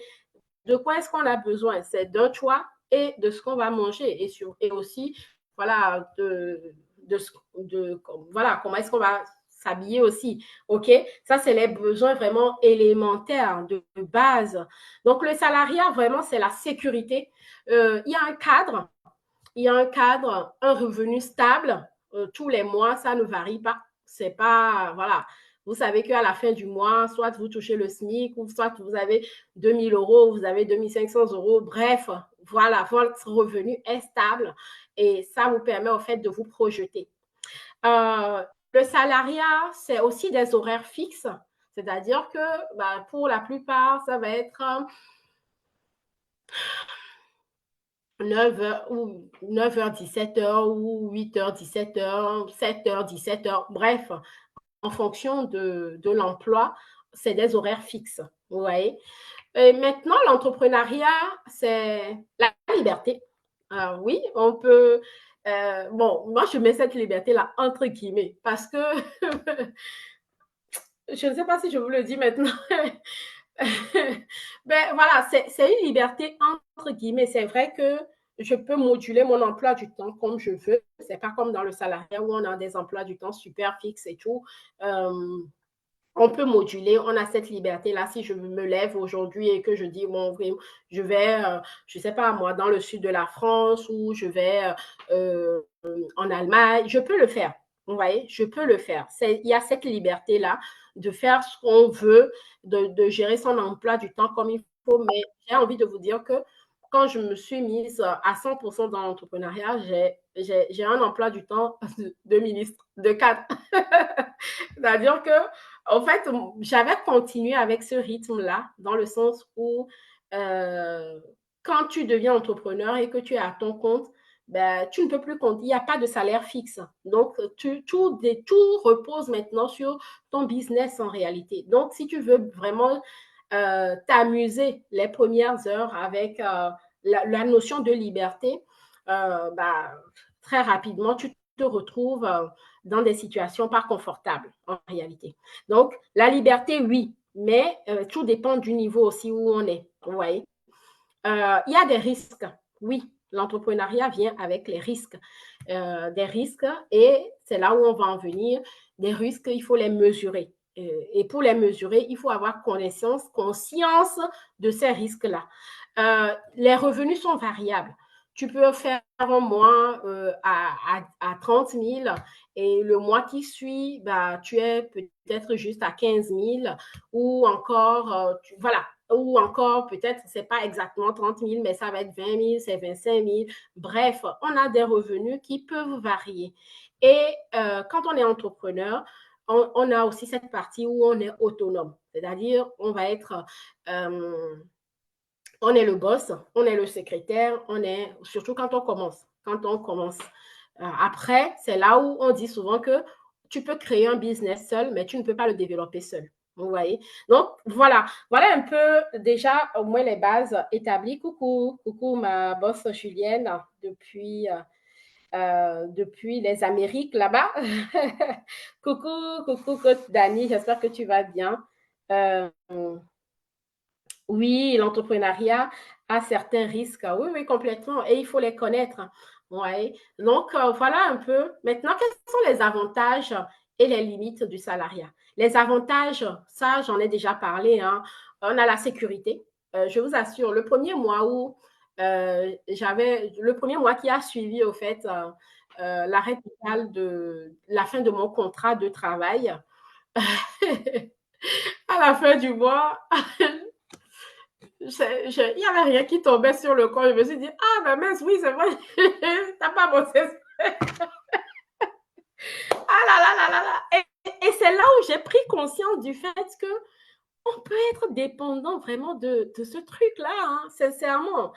De quoi est-ce qu'on a besoin? C'est d'un toit et de ce qu'on va manger et aussi, voilà, de, voilà, comment est-ce qu'on va s'habiller aussi. OK? Ça, c'est les besoins vraiment élémentaires de base. Donc, le salariat, vraiment, c'est la sécurité. Il y a un cadre, un revenu stable. Tous les mois, ça ne varie pas. C'est pas, voilà. Vous savez qu'à la fin du mois, soit vous touchez le SMIC, ou soit vous avez 2 000 euros, vous avez 2 500 euros. Bref, voilà, votre revenu est stable et ça vous permet au fait de vous projeter. Euh, le salariat, c'est aussi des horaires fixes. C'est-à-dire que bah, pour la plupart, ça va être 9h ou 9h, 17h ou 8h, 17h, 7h, 17h, bref, en fonction de l'emploi, c'est des horaires fixes. Vous voyez? Et maintenant, l'entrepreneuriat, c'est la liberté. Oui, on peut. Bon, moi, je mets cette liberté-là entre guillemets parce que je ne sais pas si je vous le dis maintenant. Ben voilà, c'est une liberté entre guillemets. C'est vrai que je peux moduler mon emploi du temps comme je veux. C'est pas comme dans le salariat où on a des emplois du temps super fixes et tout. Euh, on peut moduler, on a cette liberté-là. Si je me lève aujourd'hui et que je dis, bon, je vais, je sais pas moi, dans le sud de la France ou je vais en Allemagne, je peux le faire. Vous voyez, je peux le faire. Il y a cette liberté-là de faire ce qu'on veut, de gérer son emploi du temps comme il faut. Mais j'ai envie de vous dire que quand je me suis mise à 100% dans l'entrepreneuriat, j'ai un emploi du temps de ministre, de cadre. C'est-à-dire que en fait, j'avais continué avec ce rythme-là, dans le sens où euh, quand tu deviens entrepreneur et que tu es à ton compte, ben, tu ne peux plus compter, il n'y a pas de salaire fixe. Donc, tout repose maintenant sur ton business en réalité. Donc, si tu veux vraiment t'amuser les premières heures avec la notion de liberté, ben, très rapidement, tu te retrouves dans des situations pas confortables en réalité. Donc, la liberté, oui, mais tout dépend du niveau aussi où on est. Vous voyez? Il y a des risques, oui. L'entrepreneuriat vient avec les risques. Des risques, et c'est là où on va en venir. Des risques, il faut les mesurer. Et pour les mesurer, il faut avoir conscience de ces risques-là. Les revenus sont variables. Tu peux faire un mois à 30 000 et le mois qui suit, bah, tu es peut-être juste à 15 000 ou encore, voilà, ou encore peut-être, c'est pas exactement 30 000, mais ça va être 20 000, c'est 25 000. Bref, on a des revenus qui peuvent varier. Et quand on est entrepreneur, on a aussi cette partie où on est autonome, c'est-à-dire on est le boss, on est le secrétaire, on est, surtout quand on commence. Après, c'est là où on dit souvent que tu peux créer un business seul, mais tu ne peux pas le développer seul. Vous voyez? Donc, voilà un peu déjà au moins les bases établies. Coucou ma boss Julienne depuis les Amériques là-bas. coucou Dani, j'espère que tu vas bien. Euh, oui, l'entrepreneuriat a certains risques. Oui, oui, complètement. Et il faut les connaître. Ouais. Donc, voilà un peu. Maintenant, quels sont les avantages et les limites du salariat? Les avantages, ça, j'en ai déjà parlé, hein. On a la sécurité. Je vous assure, le premier mois qui a suivi, au fait, l'arrêt total de la fin de mon contrat de travail, à la fin du mois, Il n'y avait rien qui tombait sur le corps. Je me suis dit, ah, ben mince, oui, c'est vrai, t'as pas bossé. Ah là là là là là. Et c'est là où j'ai pris conscience du fait que on peut être dépendant vraiment de ce truc-là, hein, sincèrement.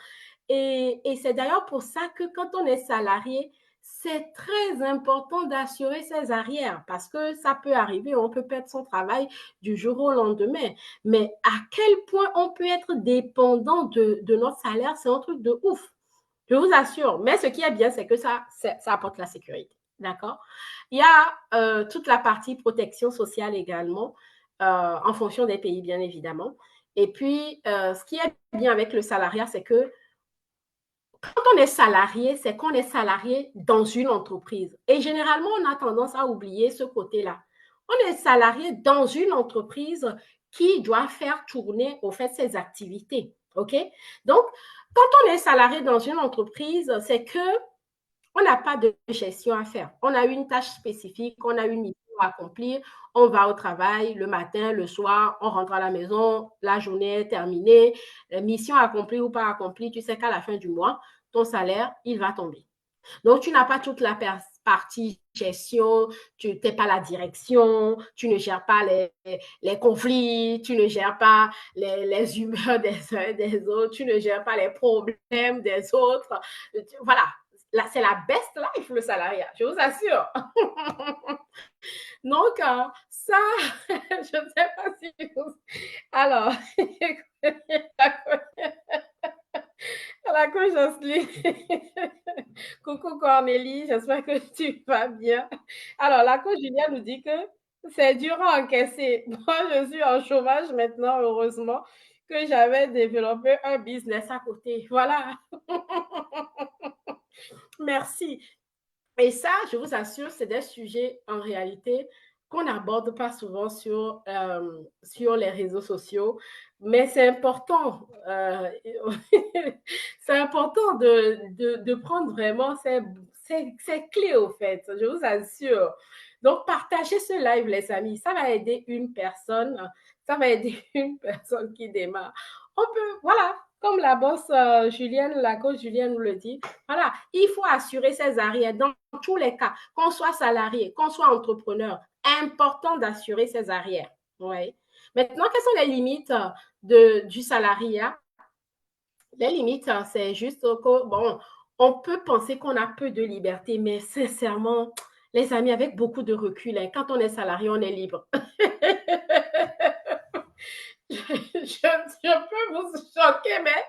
Et c'est d'ailleurs pour ça que quand on est salarié, c'est très important d'assurer ses arrières parce que ça peut arriver, on peut perdre son travail du jour au lendemain. Mais à quel point on peut être dépendant de notre salaire, c'est un truc de ouf. Je vous assure. Mais ce qui est bien, c'est que ça apporte la sécurité. D'accord. Il y a toute la partie protection sociale également, en fonction des pays, bien évidemment. Et puis, ce qui est bien avec le salariat, c'est que quand on est salarié, c'est qu'on est salarié dans une entreprise. Et généralement, on a tendance à oublier ce côté-là. On est salarié dans une entreprise qui doit faire tourner, au fait, ses activités. OK? Donc, quand on est salarié dans une entreprise, c'est que on n'a pas de gestion à faire. On a une tâche spécifique, on a une mission à accomplir, on va au travail le matin, le soir, on rentre à la maison, la journée est terminée, mission accomplie ou pas accomplie, tu sais qu'à la fin du mois, ton salaire, il va tomber. Donc, tu n'as pas toute la partie gestion, tu n'es pas la direction, tu ne gères pas les conflits, tu ne gères pas les humeurs des uns et des autres, tu ne gères pas les problèmes des autres. Voilà, là, c'est la best life, le salariat, je vous assure. Donc, ça, je ne sais pas si vous... Alors, la coach Jocelyne. Coucou Cornélie, j'espère que tu vas bien. Alors, la coach Julia nous dit que c'est dur à encaisser. Moi, je suis en chômage maintenant, heureusement, que j'avais développé un business à côté. Voilà. Merci. Et ça, je vous assure, c'est des sujets en réalité qu'on n'aborde pas souvent sur les réseaux sociaux, mais c'est important. C'est important de prendre vraiment ces clés, au fait, je vous assure. Donc, partagez ce live, les amis. Ça va aider une personne. Ça va aider une personne qui démarre. On peut, voilà, comme la boss Julienne, la coach Julienne nous le dit, voilà, il faut assurer ses arrières dans tous les cas, qu'on soit salarié, qu'on soit entrepreneur. Important d'assurer ses arrières. Ouais. Maintenant, quelles sont les limites du salariat? Les limites, c'est juste que, bon, on peut penser qu'on a peu de liberté, mais sincèrement, les amis, avec beaucoup de recul, hein, quand on est salarié, on est libre. Je peux vous choquer, mais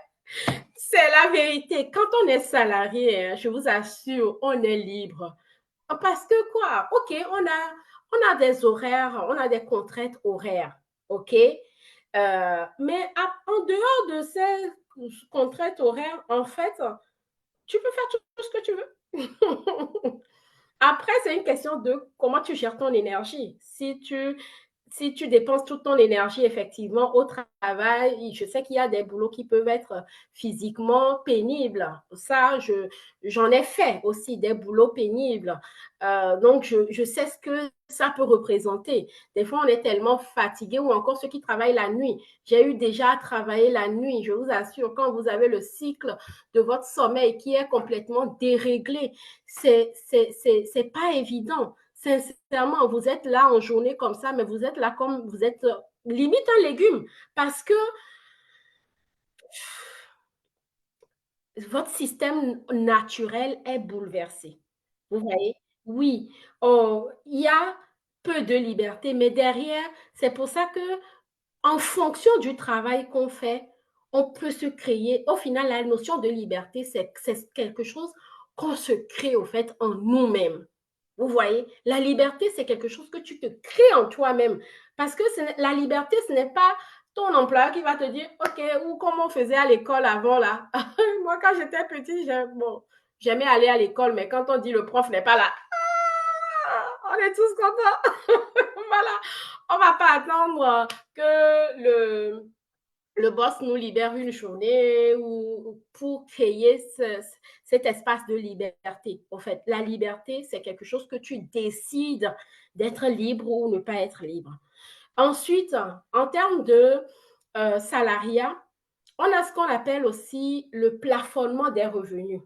c'est la vérité. Quand on est salarié, hein, je vous assure, on est libre. Parce que quoi? OK, on a des horaires, on a des contraintes horaires. OK? Mais en dehors de ces contraintes horaires, en fait, tu peux faire tout ce que tu veux. Après, c'est une question de comment tu gères ton énergie. Si tu dépenses toute ton énergie effectivement au travail, je sais qu'il y a des boulots qui peuvent être physiquement pénibles. Ça, j'en ai fait aussi des boulots pénibles. Donc, je sais ce que ça peut représenter. Des fois, on est tellement fatigué ou encore ceux qui travaillent la nuit. J'ai eu déjà à travailler la nuit, je vous assure, quand vous avez le cycle de votre sommeil qui est complètement déréglé, c'est pas évident. Sincèrement, vous êtes là en journée comme ça, mais vous êtes là comme vous êtes limite un légume parce que votre système naturel est bouleversé. Vous voyez? Oui, oh, il y a peu de liberté, mais derrière, c'est pour ça que en fonction du travail qu'on fait, on peut se créer. Au final, la notion de liberté, c'est quelque chose qu'on se crée au fait en nous-mêmes. Vous voyez, la liberté, c'est quelque chose que tu te crées en toi-même. Parce que la liberté, ce n'est pas ton employeur qui va te dire, OK, ou comme on faisait à l'école avant, là. Moi, quand j'étais petite, bon, j'aimais aller à l'école, mais quand on dit le prof n'est pas là, on est tous contents. Voilà, on ne va pas attendre que le boss nous libère une journée ou pour créer cet espace de liberté. En fait, la liberté, c'est quelque chose que tu décides d'être libre ou ne pas être libre. Ensuite, en termes de salariat, On a ce qu'on appelle aussi le plafonnement des revenus.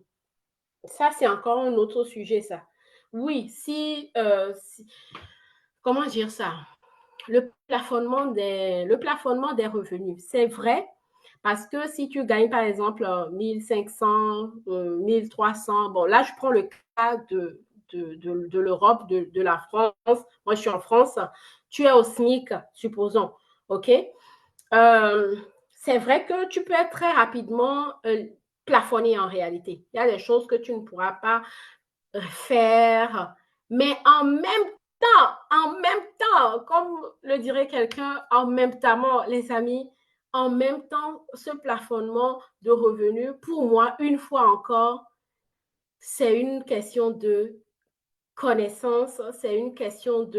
Ça, c'est encore un autre sujet, ça. Oui, comment dire ça? Le plafonnement des revenus, c'est vrai, parce que si tu gagnes, par exemple, 1500, 1300, bon, là, je prends le cas de l'Europe, de la France. Moi, je suis en France. Tu es au SMIC, supposons. OK? Euh, c'est vrai que tu peux être très rapidement plafonné en réalité. Il y a des choses que tu ne pourras pas faire, mais comme le dirait quelqu'un, en même temps, les amis, en même temps, ce plafonnement de revenus, pour moi, une fois encore, c'est une question de connaissance, c'est une question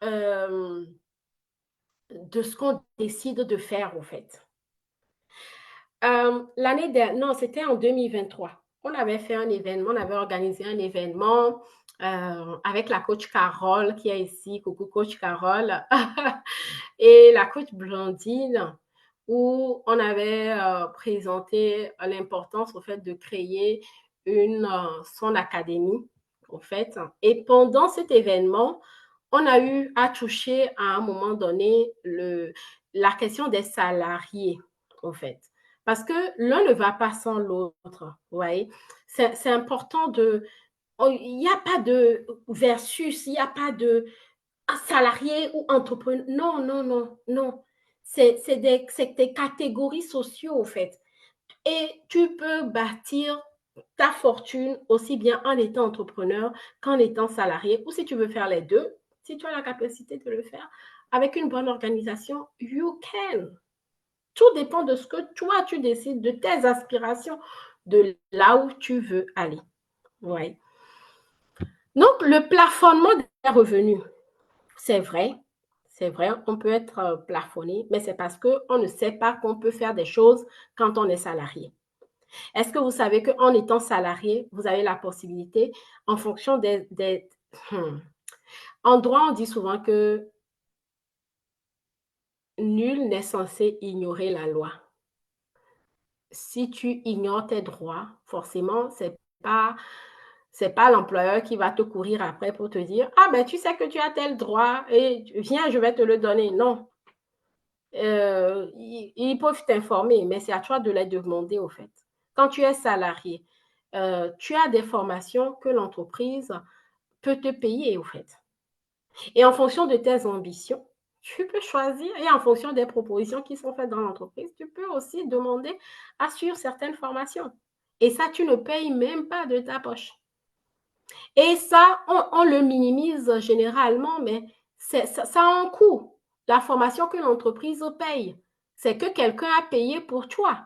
euh, de ce qu'on décide de faire, en fait. L'année dernière, non, c'était en 2023. On avait fait un événement, on avait organisé un événement avec la coach Carole qui est ici. Coucou coach Carole. Et la coach Blandine, où on avait présenté l'importance au fait de créer son académie, en fait. Et pendant cet événement, on a eu à toucher à un moment donné la question des salariés, en fait. Parce que l'un ne va pas sans l'autre, vous voyez. C'est important il n'y a pas de versus, il n'y a pas de salarié ou entrepreneur. Non, non, non, non. C'est des catégories sociaux, en fait. Et tu peux bâtir ta fortune aussi bien en étant entrepreneur qu'en étant salarié. Ou si tu veux faire les deux, si tu as la capacité de le faire, avec une bonne organisation, you can. Tout dépend de ce que toi, tu décides, de tes aspirations, de là où tu veux aller. Ouais. Donc, le plafonnement des revenus, c'est vrai, on peut être plafonné, mais c'est parce qu'on ne sait pas qu'on peut faire des choses quand on est salarié. Est-ce que vous savez qu'en étant salarié, vous avez la possibilité, en fonction En droit, on dit souvent que nul n'est censé ignorer la loi. Si tu ignores tes droits, forcément, c'est pas l'employeur qui va te courir après pour te dire ah ben tu sais que tu as tel droit et viens je vais te le donner. Non, ils peuvent t'informer, mais c'est à toi de les demander au fait. Quand tu es salarié, tu as des formations que l'entreprise peut te payer au fait. Et en fonction de tes ambitions, tu peux choisir et en fonction des propositions qui sont faites dans l'entreprise, tu peux aussi demander à suivre certaines formations. Et ça, tu ne payes même pas de ta poche. Et ça, on le minimise généralement, mais ça a un coût. La formation que l'entreprise paye, c'est que quelqu'un a payé pour toi.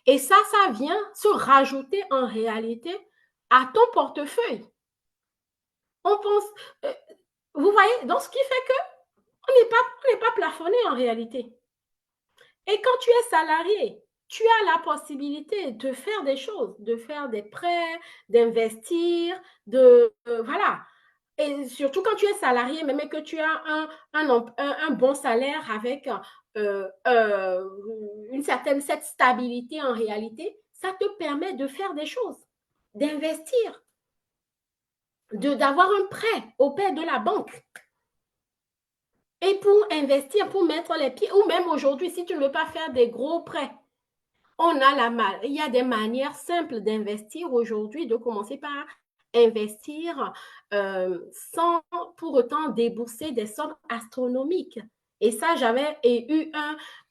Et ça vient se rajouter en réalité à ton portefeuille. On pense, euh, vous voyez, donc ce qui fait qu'on n'est pas plafonné en réalité. Et quand tu es salarié, tu as la possibilité de faire des choses, de faire des prêts, d'investir, voilà. Et surtout quand tu es salarié, même que tu as un bon salaire avec cette stabilité en réalité, ça te permet de faire des choses, d'investir, d'avoir un prêt auprès de la banque. Et pour investir, pour mettre les pieds, ou même aujourd'hui, si tu ne veux pas faire des gros prêts, il y a des manières simples d'investir aujourd'hui, de commencer par investir sans pour autant débourser des sommes astronomiques. Et ça, j'avais eu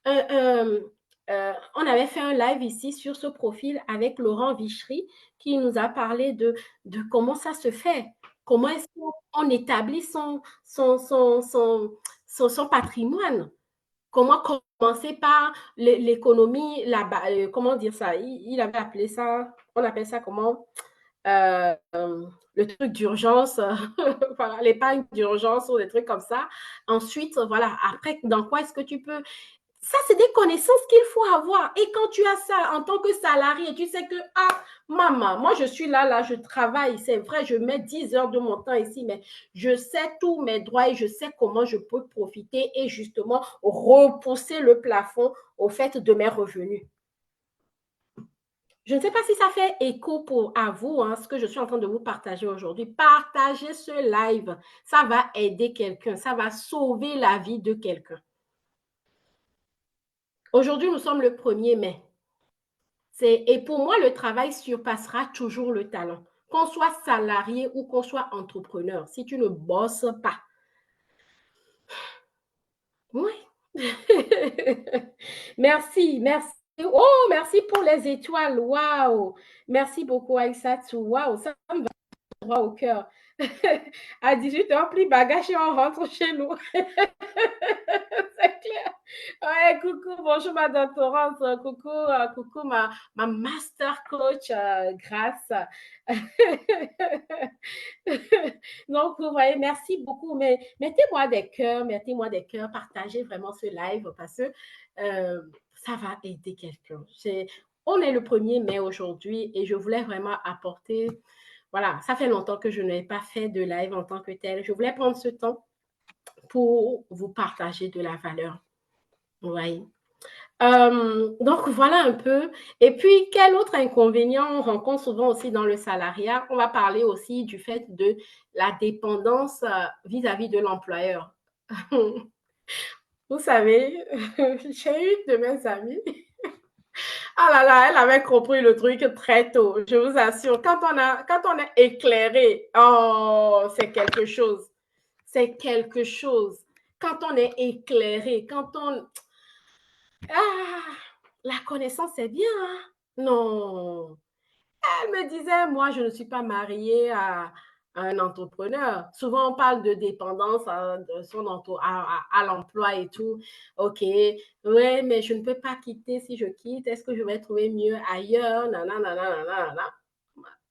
on avait fait un live ici sur ce profil avec Laurent Vichery qui nous a parlé de comment ça se fait, comment est-ce qu'on établit son patrimoine. Comment commencer par l'économie, comment dire ça? Il avait appelé ça, on appelle ça comment? Euh, le truc d'urgence, voilà, l'épargne d'urgence ou des trucs comme ça. Ensuite, voilà, après, dans quoi est-ce que tu peux Ça, c'est des connaissances qu'il faut avoir. Et quand tu as ça en tant que salarié, tu sais que, ah, maman, moi, je suis là, je travaille. C'est vrai, je mets 10 heures de mon temps ici, mais je sais tous mes droits et je sais comment je peux profiter et justement repousser le plafond au fait de mes revenus. Je ne sais pas si ça fait écho à vous, hein, ce que je suis en train de vous partager aujourd'hui. Partagez ce live. Ça va aider quelqu'un. Ça va sauver la vie de quelqu'un. Aujourd'hui, nous sommes le 1er mai. Et pour moi, le travail surpassera toujours le talent. Qu'on soit salarié ou qu'on soit entrepreneur, si tu ne bosses pas. Oui. Merci, merci. Oh, merci pour les étoiles. Waouh. Merci beaucoup, Aïssatou. Waouh, ça me va droit au cœur. À 18h, plie bagage et on rentre chez nous. C'est clair. Ouais, coucou, bonjour ma doctorante, coucou ma master coach, Grâce. Donc, vous voyez, merci beaucoup. Mais mettez-moi des cœurs, partagez vraiment ce live parce que ça va aider quelqu'un. On est le 1er mai aujourd'hui et je voulais vraiment apporter, voilà, ça fait longtemps que je n'ai pas fait de live en tant que tel. Je voulais prendre ce temps pour vous partager de la valeur. Oui. Donc voilà un peu. Et puis, quel autre inconvénient on rencontre souvent aussi dans le salariat? On va parler aussi du fait de la dépendance vis-à-vis de l'employeur. Vous savez, j'ai eu de mes amis. Ah là là, elle avait compris le truc très tôt, je vous assure. Quand on est éclairé, oh, c'est quelque chose. C'est quelque chose. Quand on est éclairé, quand on, ah, la connaissance, c'est bien, hein? Non. Elle me disait, moi, je ne suis pas mariée à un entrepreneur. Souvent, on parle de dépendance de à l'emploi et tout. OK, ouais, mais je ne peux pas quitter. Si je quitte, est-ce que je vais trouver mieux ailleurs? Nanana, nanana.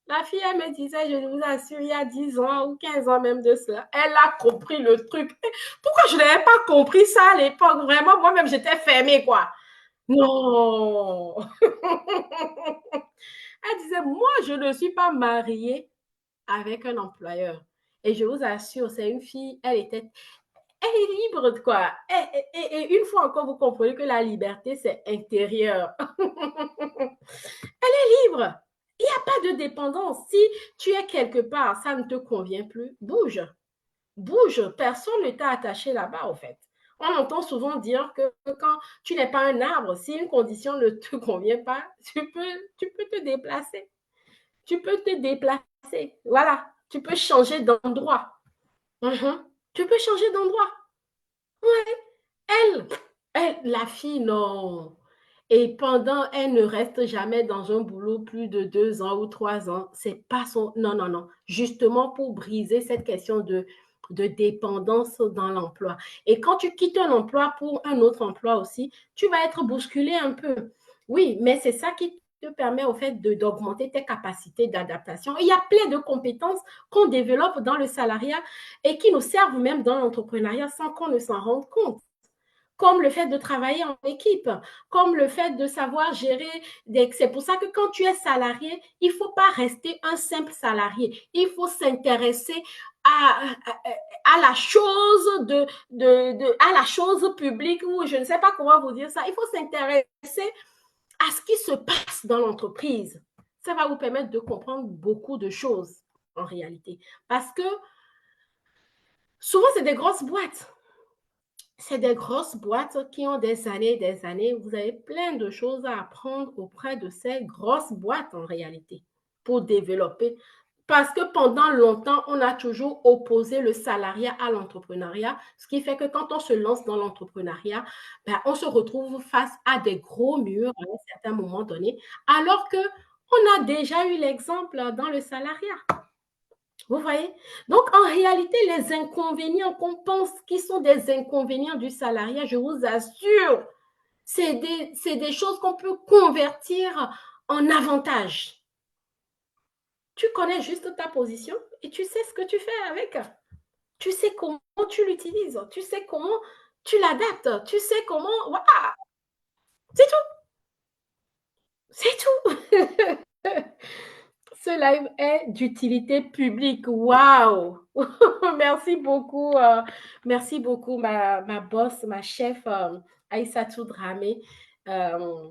La fille, elle me disait, je vous assure, il y a 10 ans ou 15 ans même de cela, elle a compris le truc. Pourquoi je n'avais pas compris ça à l'époque? Vraiment, moi-même, j'étais fermée, quoi. Non. Elle disait, moi, je ne suis pas mariée avec un employeur. Et je vous assure, c'est une fille, elle est libre, quoi. Et une fois encore, vous comprenez que la liberté, c'est intérieur. Libre. Il n'y a pas de dépendance. Si tu es quelque part, ça ne te convient plus, bouge. Bouge. Personne ne t'a attaché là-bas, en fait. On entend souvent dire que quand tu n'es pas un arbre, si une condition ne te convient pas, tu peux te déplacer. Tu peux te déplacer. Voilà. Tu peux changer d'endroit. Mhm. Tu peux changer d'endroit. Elle, la fille, non. Et pendant, elle ne reste jamais dans un boulot plus de 2 ans ou 3 ans. C'est pas son. Non, non, non. Justement pour briser cette question de dépendance dans l'emploi. Et quand tu quittes un emploi pour un autre emploi aussi, tu vas être bousculé un peu. Oui, mais c'est ça qui te permet au fait d'augmenter tes capacités d'adaptation. Il y a plein de compétences qu'on développe dans le salariat et qui nous servent même dans l'entrepreneuriat sans qu'on ne s'en rende compte, comme le fait de travailler en équipe, comme le fait de savoir gérer des. C'est pour ça que quand tu es salarié, il ne faut pas rester un simple salarié. Il faut s'intéresser à la chose à la chose publique, ou je ne sais pas comment vous dire ça. Il faut s'intéresser à ce qui se passe dans l'entreprise. Ça va vous permettre de comprendre beaucoup de choses en réalité. Parce que souvent, c'est des grosses boîtes. C'est des grosses boîtes qui ont des années et des années. Vous avez plein de choses à apprendre auprès de ces grosses boîtes en réalité pour développer. Parce que pendant longtemps, on a toujours opposé le salariat à l'entrepreneuriat, ce qui fait que quand on se lance dans l'entrepreneuriat, ben, on se retrouve face à des gros murs à un certain moment donné, alors que on a déjà eu l'exemple dans le salariat. Vous voyez? Donc, en réalité, les inconvénients qu'on pense qui sont des inconvénients du salariat, je vous assure, c'est des choses qu'on peut convertir en avantage. Tu connais juste ta position et tu sais ce que tu fais avec. Tu sais comment tu l'utilises. Tu sais comment tu l'adaptes, tu sais comment, voilà, c'est tout, c'est tout. Ce live est d'utilité publique. Waouh! Merci beaucoup, ma boss, ma chef, Aïssatou Dramé. Euh,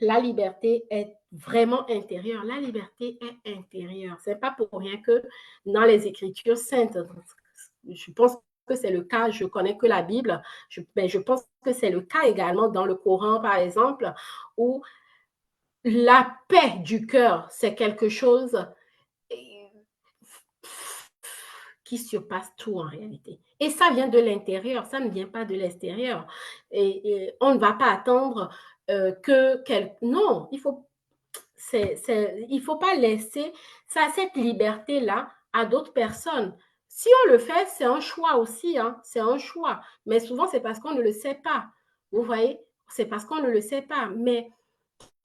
la liberté est vraiment intérieure. La liberté est intérieure. C'est pas pour rien que dans les Écritures saintes, je pense que c'est le cas, je connais que la Bible, mais je pense que c'est le cas également dans le Coran, par exemple, où la paix du cœur, c'est quelque chose qui surpasse tout en réalité. Et ça vient de l'intérieur, ça ne vient pas de l'extérieur. Et on ne va pas attendre non, il faut pas laisser ça, cette liberté-là à d'autres personnes. Si on le fait, c'est un choix aussi, hein, c'est un choix. Mais souvent, c'est parce qu'on ne le sait pas. Vous voyez, c'est parce qu'on ne le sait pas. Mais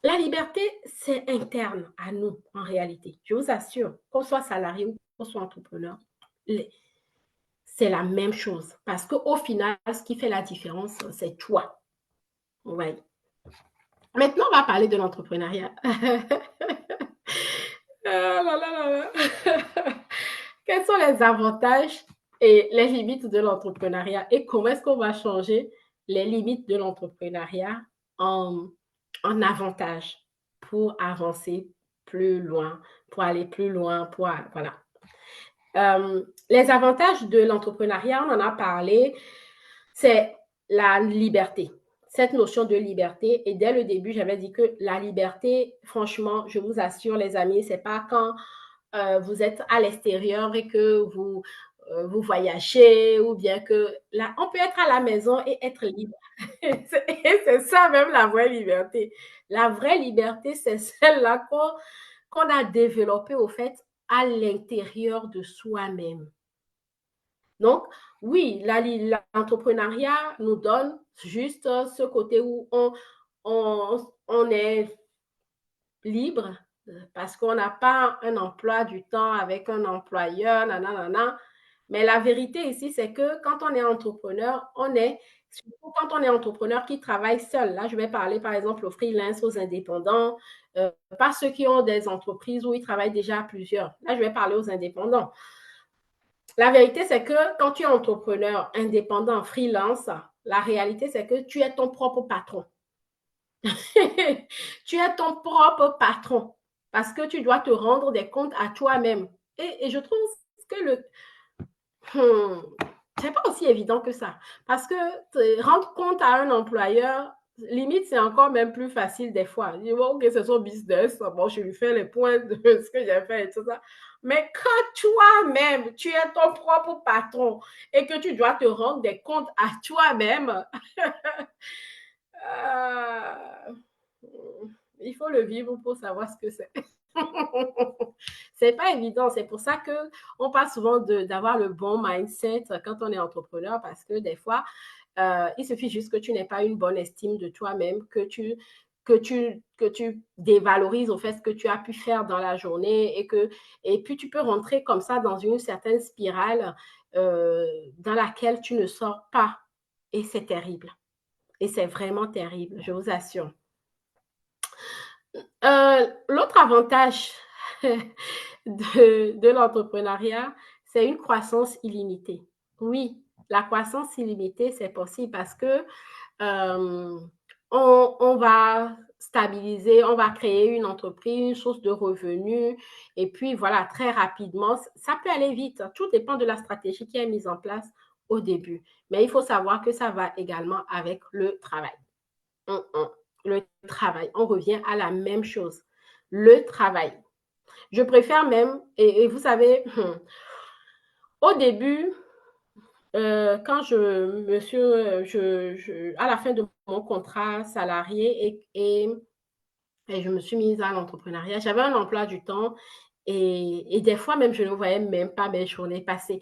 la liberté, c'est interne à nous, en réalité. Je vous assure, qu'on soit salarié ou qu'on soit entrepreneur, c'est la même chose. Parce qu'au final, ce qui fait la différence, c'est toi. Ouais. Maintenant, on va parler de l'entrepreneuriat. Ah là là là là. Quels sont les avantages et les limites de l'entrepreneuriat et comment est-ce qu'on va changer les limites de l'entrepreneuriat en, en avantage pour avancer plus loin, pour aller plus loin, voilà. Les avantages de l'entrepreneuriat, on en a parlé, c'est la liberté. Cette notion de liberté. Et dès le début, j'avais dit que la liberté, franchement, je vous assure, les amis, c'est pas quand vous êtes à l'extérieur et que vous voyagez ou bien que là, on peut être à la maison et être libre. Et c'est ça même la vraie liberté. La vraie liberté, c'est celle-là qu'on a développée au fait à l'intérieur de soi-même. Donc, oui, l'entrepreneuriat nous donne juste ce côté où on est libre parce qu'on n'a pas un emploi du temps avec un employeur, nanana. Mais la vérité ici, c'est que quand on est entrepreneur, surtout quand on est entrepreneur qui travaille seul. Là, je vais parler par exemple aux freelance, aux indépendants, pas ceux qui ont des entreprises où ils travaillent déjà à plusieurs. Là, je vais parler aux indépendants. La vérité, c'est que quand tu es entrepreneur, indépendant, freelance, la réalité, c'est que tu es ton propre patron. Tu es ton propre patron parce que tu dois te rendre des comptes à toi-même. Et je trouve que c'est pas aussi évident que ça. Parce que rendre compte à un employeur, limite, c'est encore même plus facile des fois. Je vois, ok, c'est son business. Bon, je lui fais les points de ce que j'ai fait et tout ça. Mais quand toi-même, tu es ton propre patron et que tu dois te rendre des comptes à toi-même, euh, il faut le vivre pour savoir ce que c'est. C'est pas évident. C'est pour ça que on parle souvent d'avoir le bon mindset quand on est entrepreneur parce que des fois, il suffit juste que tu n'aies pas une bonne estime de toi-même, que tu dévalorises au fait ce que tu as pu faire dans la journée et puis tu peux rentrer comme ça dans une certaine spirale dans laquelle tu ne sors pas. Et c'est terrible. Et c'est vraiment terrible, je vous assure. L'autre avantage de l'entrepreneuriat, c'est une croissance illimitée. Oui, la croissance illimitée, c'est possible parce que euh, on va stabiliser, on va créer une entreprise, une source de revenus, et puis voilà, très rapidement, ça peut aller vite. Tout dépend de la stratégie qui est mise en place au début. Mais il faut savoir que ça va également avec le travail. Le travail, on revient à la même chose. Le travail. Je préfère même, et vous savez, au début, quand je me suis, à la fin de mon contrat salarié et je me suis mise à l'entrepreneuriat, j'avais un emploi du temps et des fois même, je ne voyais même pas mes journées passer.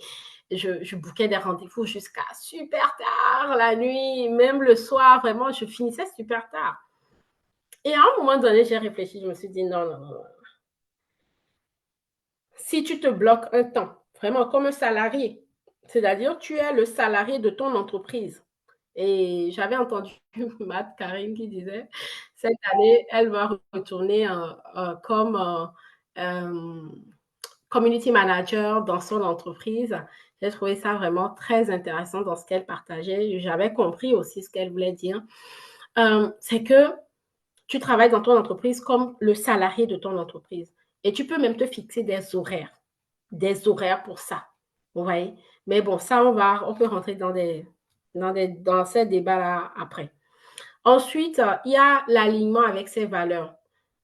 Je bouquais des rendez-vous jusqu'à super tard la nuit, même le soir, vraiment, je finissais super tard. Et à un moment donné, j'ai réfléchi, je me suis dit non, non, non. Si tu te bloques un temps, vraiment comme un salarié, c'est-à-dire tu es le salarié de ton entreprise Et j'avais entendu Matt Karine qui disait, cette année, elle va retourner comme community manager dans son entreprise. J'ai trouvé ça vraiment très intéressant dans ce qu'elle partageait. J'avais compris aussi ce qu'elle voulait dire. C'est que tu travailles dans ton entreprise comme le salarié de ton entreprise. Et tu peux même te fixer des horaires pour ça. Vous voyez? Mais bon, ça, on peut rentrer dans ces débats-là après. Ensuite, il y a l'alignement avec ses valeurs.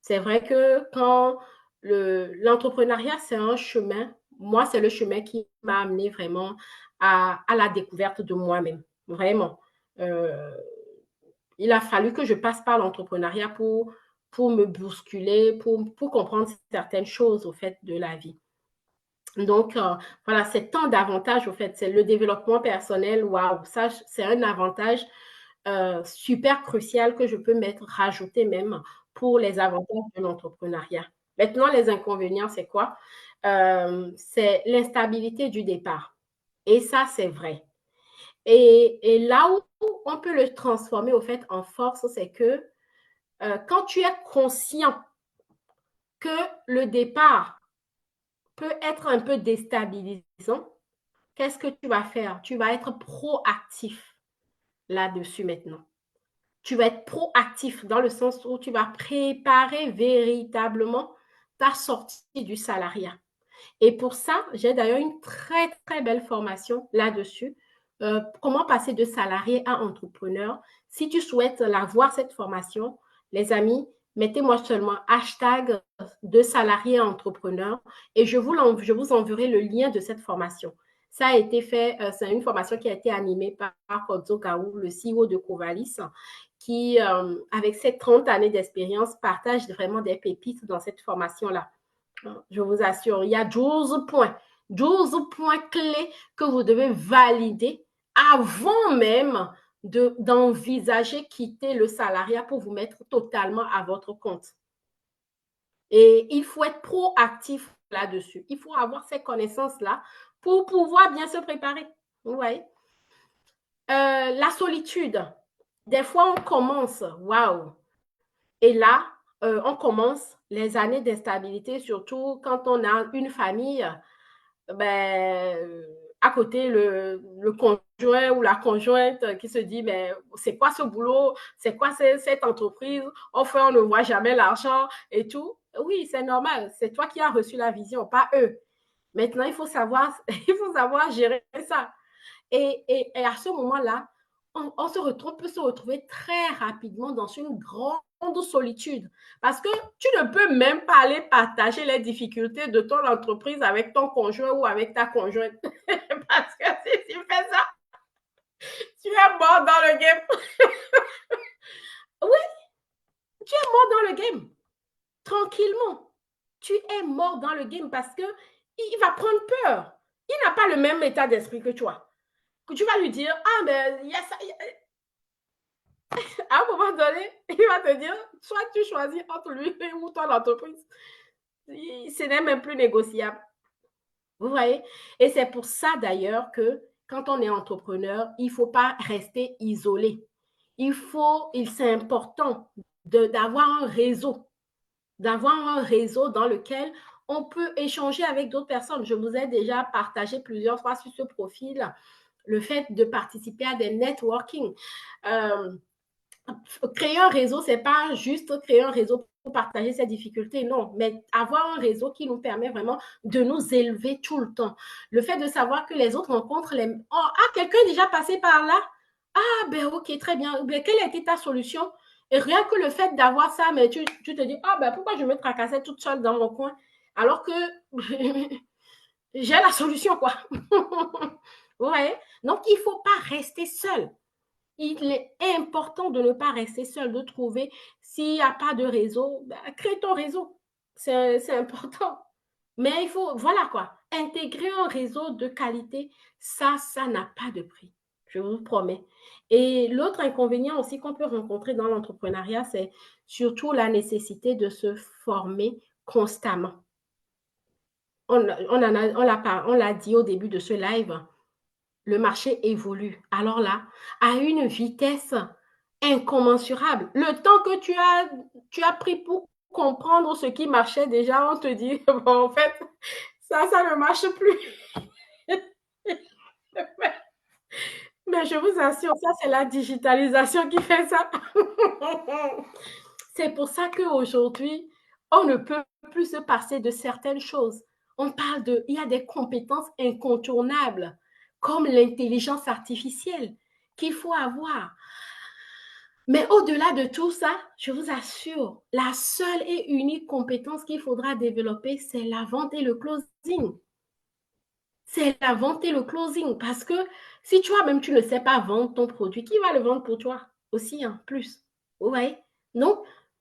C'est vrai que quand l'entrepreneuriat, c'est un chemin, moi, c'est le chemin qui m'a amené vraiment à la découverte de moi-même. Vraiment. Euh, il a fallu que je passe par l'entrepreneuriat pour me bousculer, pour comprendre certaines choses au fait de la vie. Donc, voilà, c'est tant d'avantages au fait. C'est le développement personnel, waouh, ça, c'est un avantage super crucial que je peux mettre, rajouter même pour les avantages de l'entrepreneuriat. Maintenant, les inconvénients, c'est quoi? C'est l'instabilité du départ. Et ça, c'est vrai. Et là où on peut le transformer au fait en force, c'est que quand tu es conscient que le départ peut être un peu déstabilisant, qu'est-ce que tu vas faire? Tu vas être proactif là-dessus maintenant. Tu vas être proactif dans le sens où tu vas préparer véritablement ta sortie du salariat. Et pour ça, j'ai d'ailleurs une très, très belle formation là-dessus. Comment passer de salarié à entrepreneur. Si tu souhaites la voir, cette formation, les amis, mettez-moi seulement hashtag de salarié à entrepreneur et je vous enverrai le lien de cette formation. Ça a été fait, c'est une formation qui a été animée par Kodzo Kaou, le CEO de Covalis, qui, avec ses 30 années d'expérience, partage vraiment des pépites dans cette formation-là. Je vous assure, il y a 12 points clés que vous devez valider avant même d'envisager quitter le salariat pour vous mettre totalement à votre compte. Et il faut être proactif là-dessus. Il faut avoir ces connaissances-là pour pouvoir bien se préparer. Vous voyez? La solitude. Des fois, on commence, waouh! Et là, on commence les années d'instabilité, surtout quand on a une famille, ben, à côté, le conjoint ou la conjointe qui se dit, mais c'est quoi ce boulot? C'est quoi cette entreprise? Enfin, on ne voit jamais l'argent et tout. Oui, c'est normal. C'est toi qui as reçu la vision, pas eux. Maintenant, il faut savoir, il faut savoir gérer ça. Et à ce moment-là, on peut se retrouver très rapidement dans une grande solitude. Parce que tu ne peux même pas aller partager les difficultés de ton entreprise avec ton conjoint ou avec ta conjointe. Parce que si tu fais ça, tu es mort dans le game. Oui, tu es mort dans le game. Tranquillement. Tu es mort dans le game parce que il va prendre peur. Il n'a pas le même état d'esprit que toi. Que tu vas lui dire, ah, ben, il y a ça, à un moment donné, il va te dire, soit tu choisis entre lui ou ton entreprise. Ce n'est même plus négociable. Vous voyez? Et c'est pour ça d'ailleurs que quand on est entrepreneur, il ne faut pas rester isolé. C'est important d'avoir un réseau dans lequel on peut échanger avec d'autres personnes. Je vous ai déjà partagé plusieurs fois sur ce profil le fait de participer à des networking. Euh, Créer un réseau, c'est pas juste créer un réseau pour partager ses difficultés, non, mais avoir un réseau qui nous permet vraiment de nous élever tout le temps. Le fait de savoir que les autres rencontrent les... Oh, ah, quelqu'un est déjà passé par là? Ah, ben ok, très bien. Ben, quelle a été ta solution? Et rien que le fait d'avoir ça, mais tu te dis, ah, ben pourquoi je me tracassais toute seule dans mon coin? Alors que j'ai la solution, quoi. Ouais. Donc, il ne faut pas rester seul. Il est important de ne pas rester seul, de trouver, s'il n'y a pas de réseau, ben, crée ton réseau. C'est important. Mais il faut, voilà quoi, intégrer un réseau de qualité, ça n'a pas de prix. Je vous promets. Et l'autre inconvénient aussi qu'on peut rencontrer dans l'entrepreneuriat, c'est surtout la nécessité de se former constamment. On l'a dit au début de ce live, le marché évolue. Alors là, à une vitesse incommensurable. Le temps que tu as pris pour comprendre ce qui marchait déjà, on te dit, bon, en fait, ça ne marche plus. Mais je vous assure, ça, c'est la digitalisation qui fait ça. C'est pour ça qu'aujourd'hui, on ne peut plus se passer de certaines choses. On parle de, il y a des compétences incontournables, comme l'intelligence artificielle, qu'il faut avoir. Mais au-delà de tout ça, je vous assure, la seule et unique compétence qu'il faudra développer, c'est la vente et le closing. C'est la vente et le closing. Parce que si toi-même, tu ne sais pas vendre ton produit, qui va le vendre pour toi aussi, en plus? Vous voyez? Donc,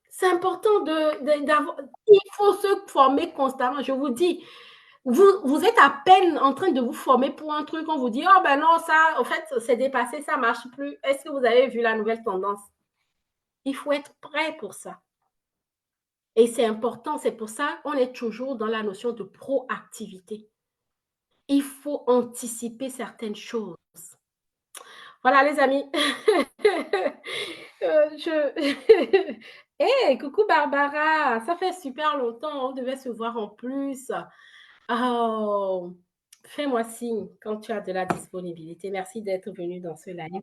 c'est important d'avoir. Il faut se former constamment. Je vous dis, vous êtes à peine en train de vous former pour un truc. On vous dit, oh ben non, ça, en fait, c'est dépassé, ça ne marche plus. Est-ce que vous avez vu la nouvelle tendance? Il faut être prêt pour ça. Et c'est important, c'est pour ça qu'on est toujours dans la notion de proactivité. Il faut anticiper certaines choses. Voilà, les amis. Hey, coucou Barbara, ça fait super longtemps, on devait se voir en plus. Oh, fais-moi signe quand tu as de la disponibilité. Merci d'être venu dans ce live.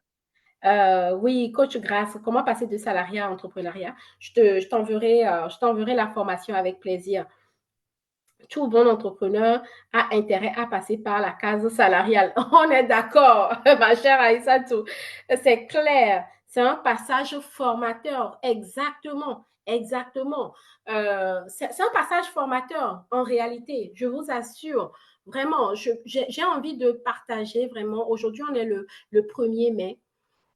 Oui, coach Grace, comment passer de salariat à entrepreneuriat? Je t'enverrai la formation avec plaisir. Tout bon entrepreneur a intérêt à passer par la case salariale. On est d'accord, ma chère Aïssatou. C'est clair. C'est un passage formateur. Exactement. Exactement. C'est un passage formateur en réalité. Je vous assure. Vraiment, j'ai envie de partager vraiment. Aujourd'hui, on est le 1er mai.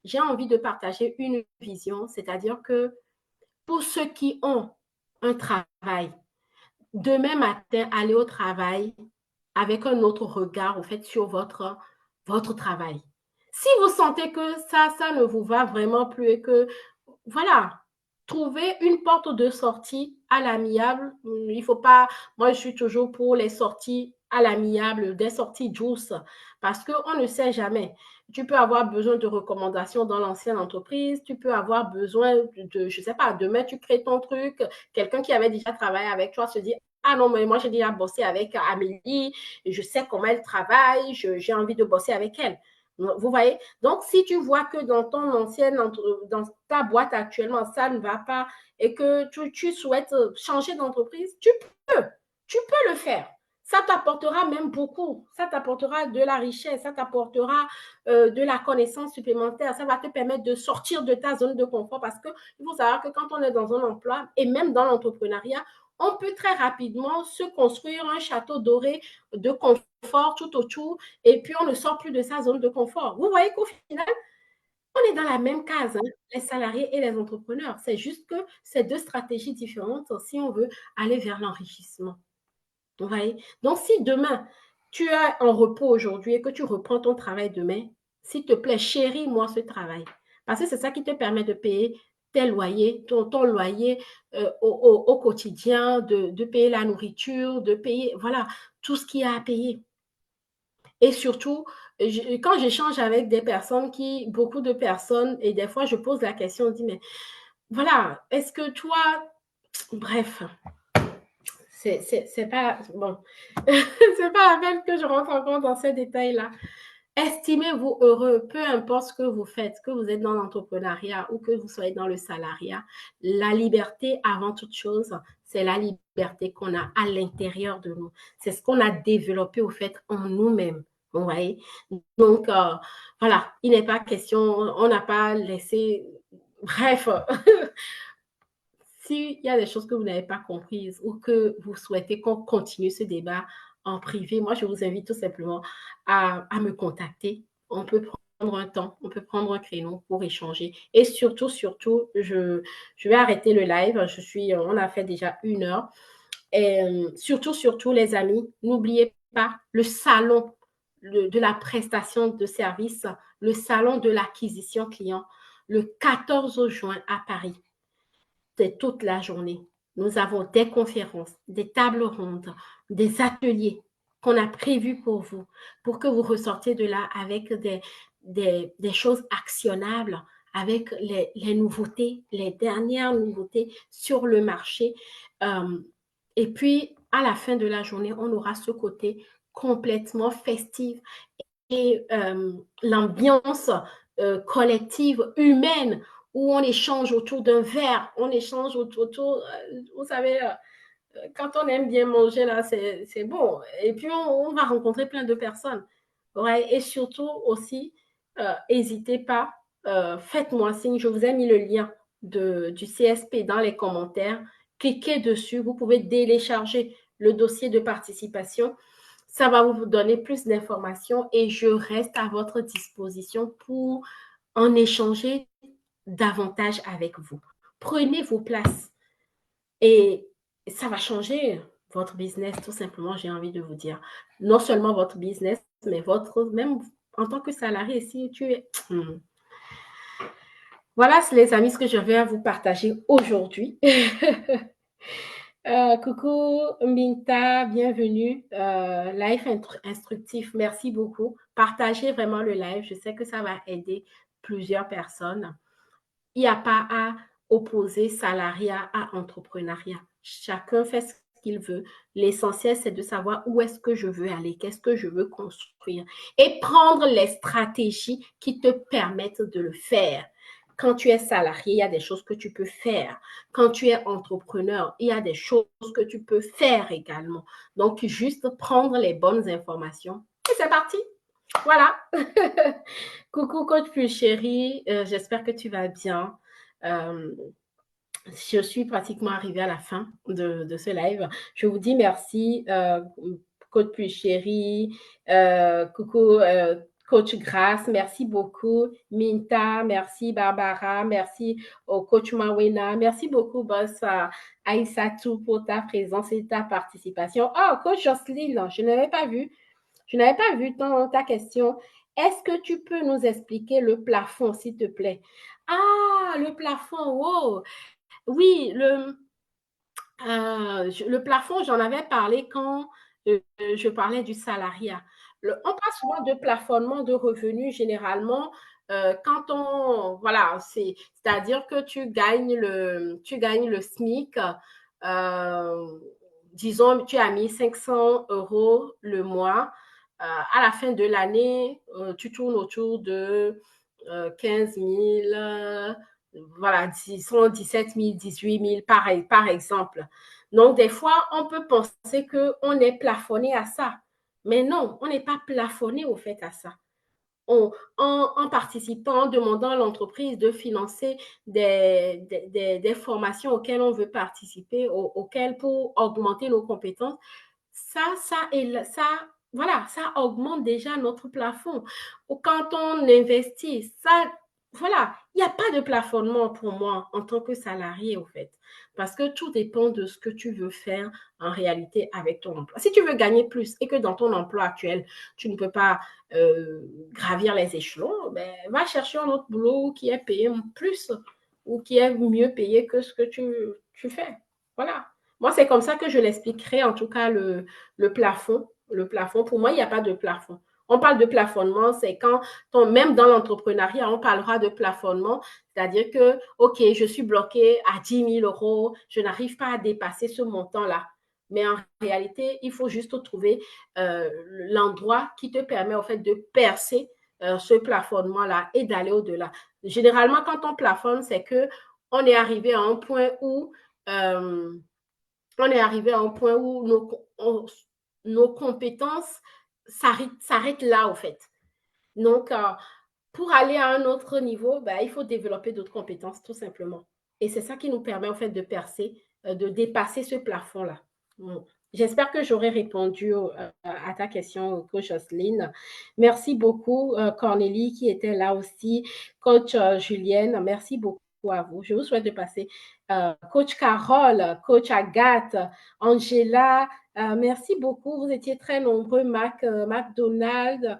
J'ai envie de partager une vision, c'est-à-dire que pour ceux qui ont un travail, demain matin, aller au travail avec un autre regard, en fait, sur votre travail. Si vous sentez que ça ne vous va vraiment plus et que, voilà, trouver une porte de sortie à l'amiable. Il faut pas, moi je suis toujours pour les sorties à l'amiable, des sorties douces, parce qu'on ne sait jamais. Tu peux avoir besoin de recommandations dans l'ancienne entreprise, tu peux avoir besoin je sais pas, demain tu crées ton truc, quelqu'un qui avait déjà travaillé avec toi se dit, ah non, mais moi j'ai déjà bossé avec Amélie, je sais comment elle travaille, j'ai envie de bosser avec elle. Vous voyez? Donc, si tu vois que dans ton ancienne, dans ta boîte actuellement, ça ne va pas et que tu souhaites changer d'entreprise, tu peux le faire. Ça t'apportera même beaucoup. Ça t'apportera de la richesse, ça t'apportera de la connaissance supplémentaire. Ça va te permettre de sortir de ta zone de confort parce qu'il faut savoir que quand on est dans un emploi et même dans l'entrepreneuriat, on peut très rapidement se construire un château doré de confort tout autour et puis on ne sort plus de sa zone de confort. Vous voyez qu'au final, on est dans la même case, hein, les salariés et les entrepreneurs. C'est juste que c'est deux stratégies différentes si on veut aller vers l'enrichissement. Vous voyez? Donc, si demain, tu es en repos aujourd'hui et que tu reprends ton travail demain, s'il te plaît, chéris-moi ce travail. Parce que c'est ça qui te permet de payer tes loyers, ton loyer au quotidien, de payer la nourriture, de payer, voilà, tout ce qu'il y a à payer. Et surtout, quand j'échange avec des personnes beaucoup de personnes, et des fois je pose la question, on dit, mais voilà, est-ce que toi, bref, c'est pas, bon, c'est pas la peine que je rentre encore dans ces détails-là. Estimez-vous heureux, peu importe ce que vous faites, que vous êtes dans l'entrepreneuriat ou que vous soyez dans le salariat. La liberté, avant toute chose, c'est la liberté qu'on a à l'intérieur de nous. C'est ce qu'on a développé, au fait, en nous-mêmes. Vous voyez? Donc, voilà, il n'est pas question, on n'a pas laissé. Bref, s'il y a des choses que vous n'avez pas comprises ou que vous souhaitez qu'on continue ce débat en privé, moi, je vous invite tout simplement à me contacter. On peut prendre un temps, on peut prendre un créneau pour échanger. Et surtout, je vais arrêter le live. On a fait déjà 1 heure. Et surtout, les amis, n'oubliez pas le salon de la prestation de services, le salon de l'acquisition client, le 14 juin à Paris. C'est toute la journée. Nous avons des conférences, des tables rondes, des ateliers qu'on a prévues pour vous, pour que vous ressortiez de là avec des choses actionnables, avec les nouveautés, les dernières nouveautés sur le marché. Euh, et puis, à la fin de la journée, on aura ce côté complètement festif et l'ambiance collective, humaine, où on échange autour d'un verre, on échange autour vous savez, quand on aime bien manger, là, c'est bon. Et puis, on va rencontrer plein de personnes. Ouais, et surtout aussi, n'hésitez pas, faites-moi signe, je vous ai mis le lien du CSP dans les commentaires. Cliquez dessus, vous pouvez télécharger le dossier de participation. Ça va vous donner plus d'informations et je reste à votre disposition pour en échanger davantage avec vous. Prenez vos places et ça va changer votre business, tout simplement, j'ai envie de vous dire. Non seulement votre business, mais même en tant que salarié, si tu es... Voilà, les amis, ce que je vais vous partager aujourd'hui. Coucou Minta, bienvenue. Live instructif, merci beaucoup. Partagez vraiment le live, je sais que ça va aider plusieurs personnes. Il n'y a pas à opposer salariat à entrepreneuriat. Chacun fait ce qu'il veut. L'essentiel, c'est de savoir où est-ce que je veux aller, qu'est-ce que je veux construire et prendre les stratégies qui te permettent de le faire. Quand tu es salarié, il y a des choses que tu peux faire. Quand tu es entrepreneur, il y a des choses que tu peux faire également. Donc, juste prendre les bonnes informations et c'est parti. Voilà. Coucou, coach plus chérie. J'espère que tu vas bien. Euh, je suis pratiquement arrivée à la fin de ce live. Je vous dis merci, coach plus chérie. Coucou, coach Grace. Merci beaucoup. Minta, merci Barbara. Merci au coach Mawena. Merci beaucoup, boss Aïssatou, pour ta présence et ta participation. Oh, coach Jocelyne, je n'avais pas vu. Je n'avais pas vu ta question. Est-ce que tu peux nous expliquer le plafond, s'il te plaît? Ah, le plafond, wow. Oui, le plafond, j'en avais parlé quand je parlais du salariat. On parle souvent de plafonnement de revenus généralement quand voilà, c'est-à-dire que tu gagnes le SMIC, euh, disons, tu as mis 500 euros le mois. À la fin de l'année, tu tournes autour de 15 000, voilà, disons 17 000, 18 000 par exemple. Donc, des fois, on peut penser qu'on est plafonné à ça. Mais non, on n'est pas plafonné au fait à ça. En participant, en demandant à l'entreprise de financer des formations auxquelles on veut participer, auxquelles pour augmenter nos compétences, voilà, ça augmente déjà notre plafond. Ou quand on investit, ça, voilà, il n'y a pas de plafonnement pour moi en tant que salarié, au fait. Parce que tout dépend de ce que tu veux faire en réalité avec ton emploi. Si tu veux gagner plus et que dans ton emploi actuel, tu ne peux pas gravir les échelons, ben, va chercher un autre boulot qui est payé plus ou qui est mieux payé que ce que tu fais. Voilà. Moi, c'est comme ça que je l'expliquerai, en tout cas, le plafond. Le plafond, pour moi, il n'y a pas de plafond. On parle de plafonnement, c'est quand, même dans l'entrepreneuriat, on parlera de plafonnement, c'est-à-dire que, OK, je suis bloqué à 10 000 euros, je n'arrive pas à dépasser ce montant-là. Mais en réalité, il faut juste trouver l'endroit qui te permet, en fait, de percer ce plafonnement-là et d'aller au-delà. Généralement, quand on plafonne, c'est que on est arrivé à un point où on est arrivé à un point où nos compétences s'arrêtent là, au fait. Donc, pour aller à un autre niveau, ben, il faut développer d'autres compétences, tout simplement. Et c'est ça qui nous permet, en fait, de percer, de dépasser ce plafond-là. Bon. J'espère que j'aurai répondu à ta question, coach Jocelyne. Merci beaucoup, Cornélie, qui était là aussi. Coach Julienne, merci beaucoup à vous. Je vous souhaite de passer. Coach Carole, coach Agathe, Angela, merci beaucoup. Vous étiez très nombreux. McDonald,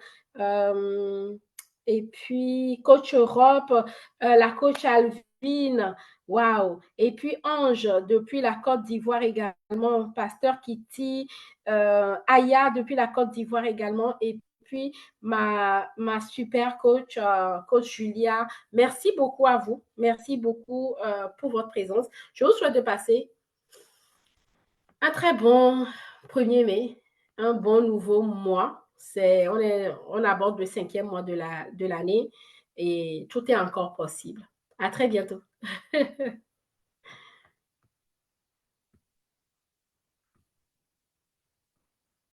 et puis coach Europe, la coach Alvine, Waouh! Et puis Ange, depuis la Côte d'Ivoire également, Pasteur Kitty, Aya depuis la Côte d'Ivoire également, et puis ma super coach, coach Julia. Merci beaucoup à vous. Merci beaucoup pour votre présence. Je vous souhaite de passer un très bon 1er mai, un bon nouveau mois. On aborde le 5e mois de l'année et tout est encore possible. À très bientôt.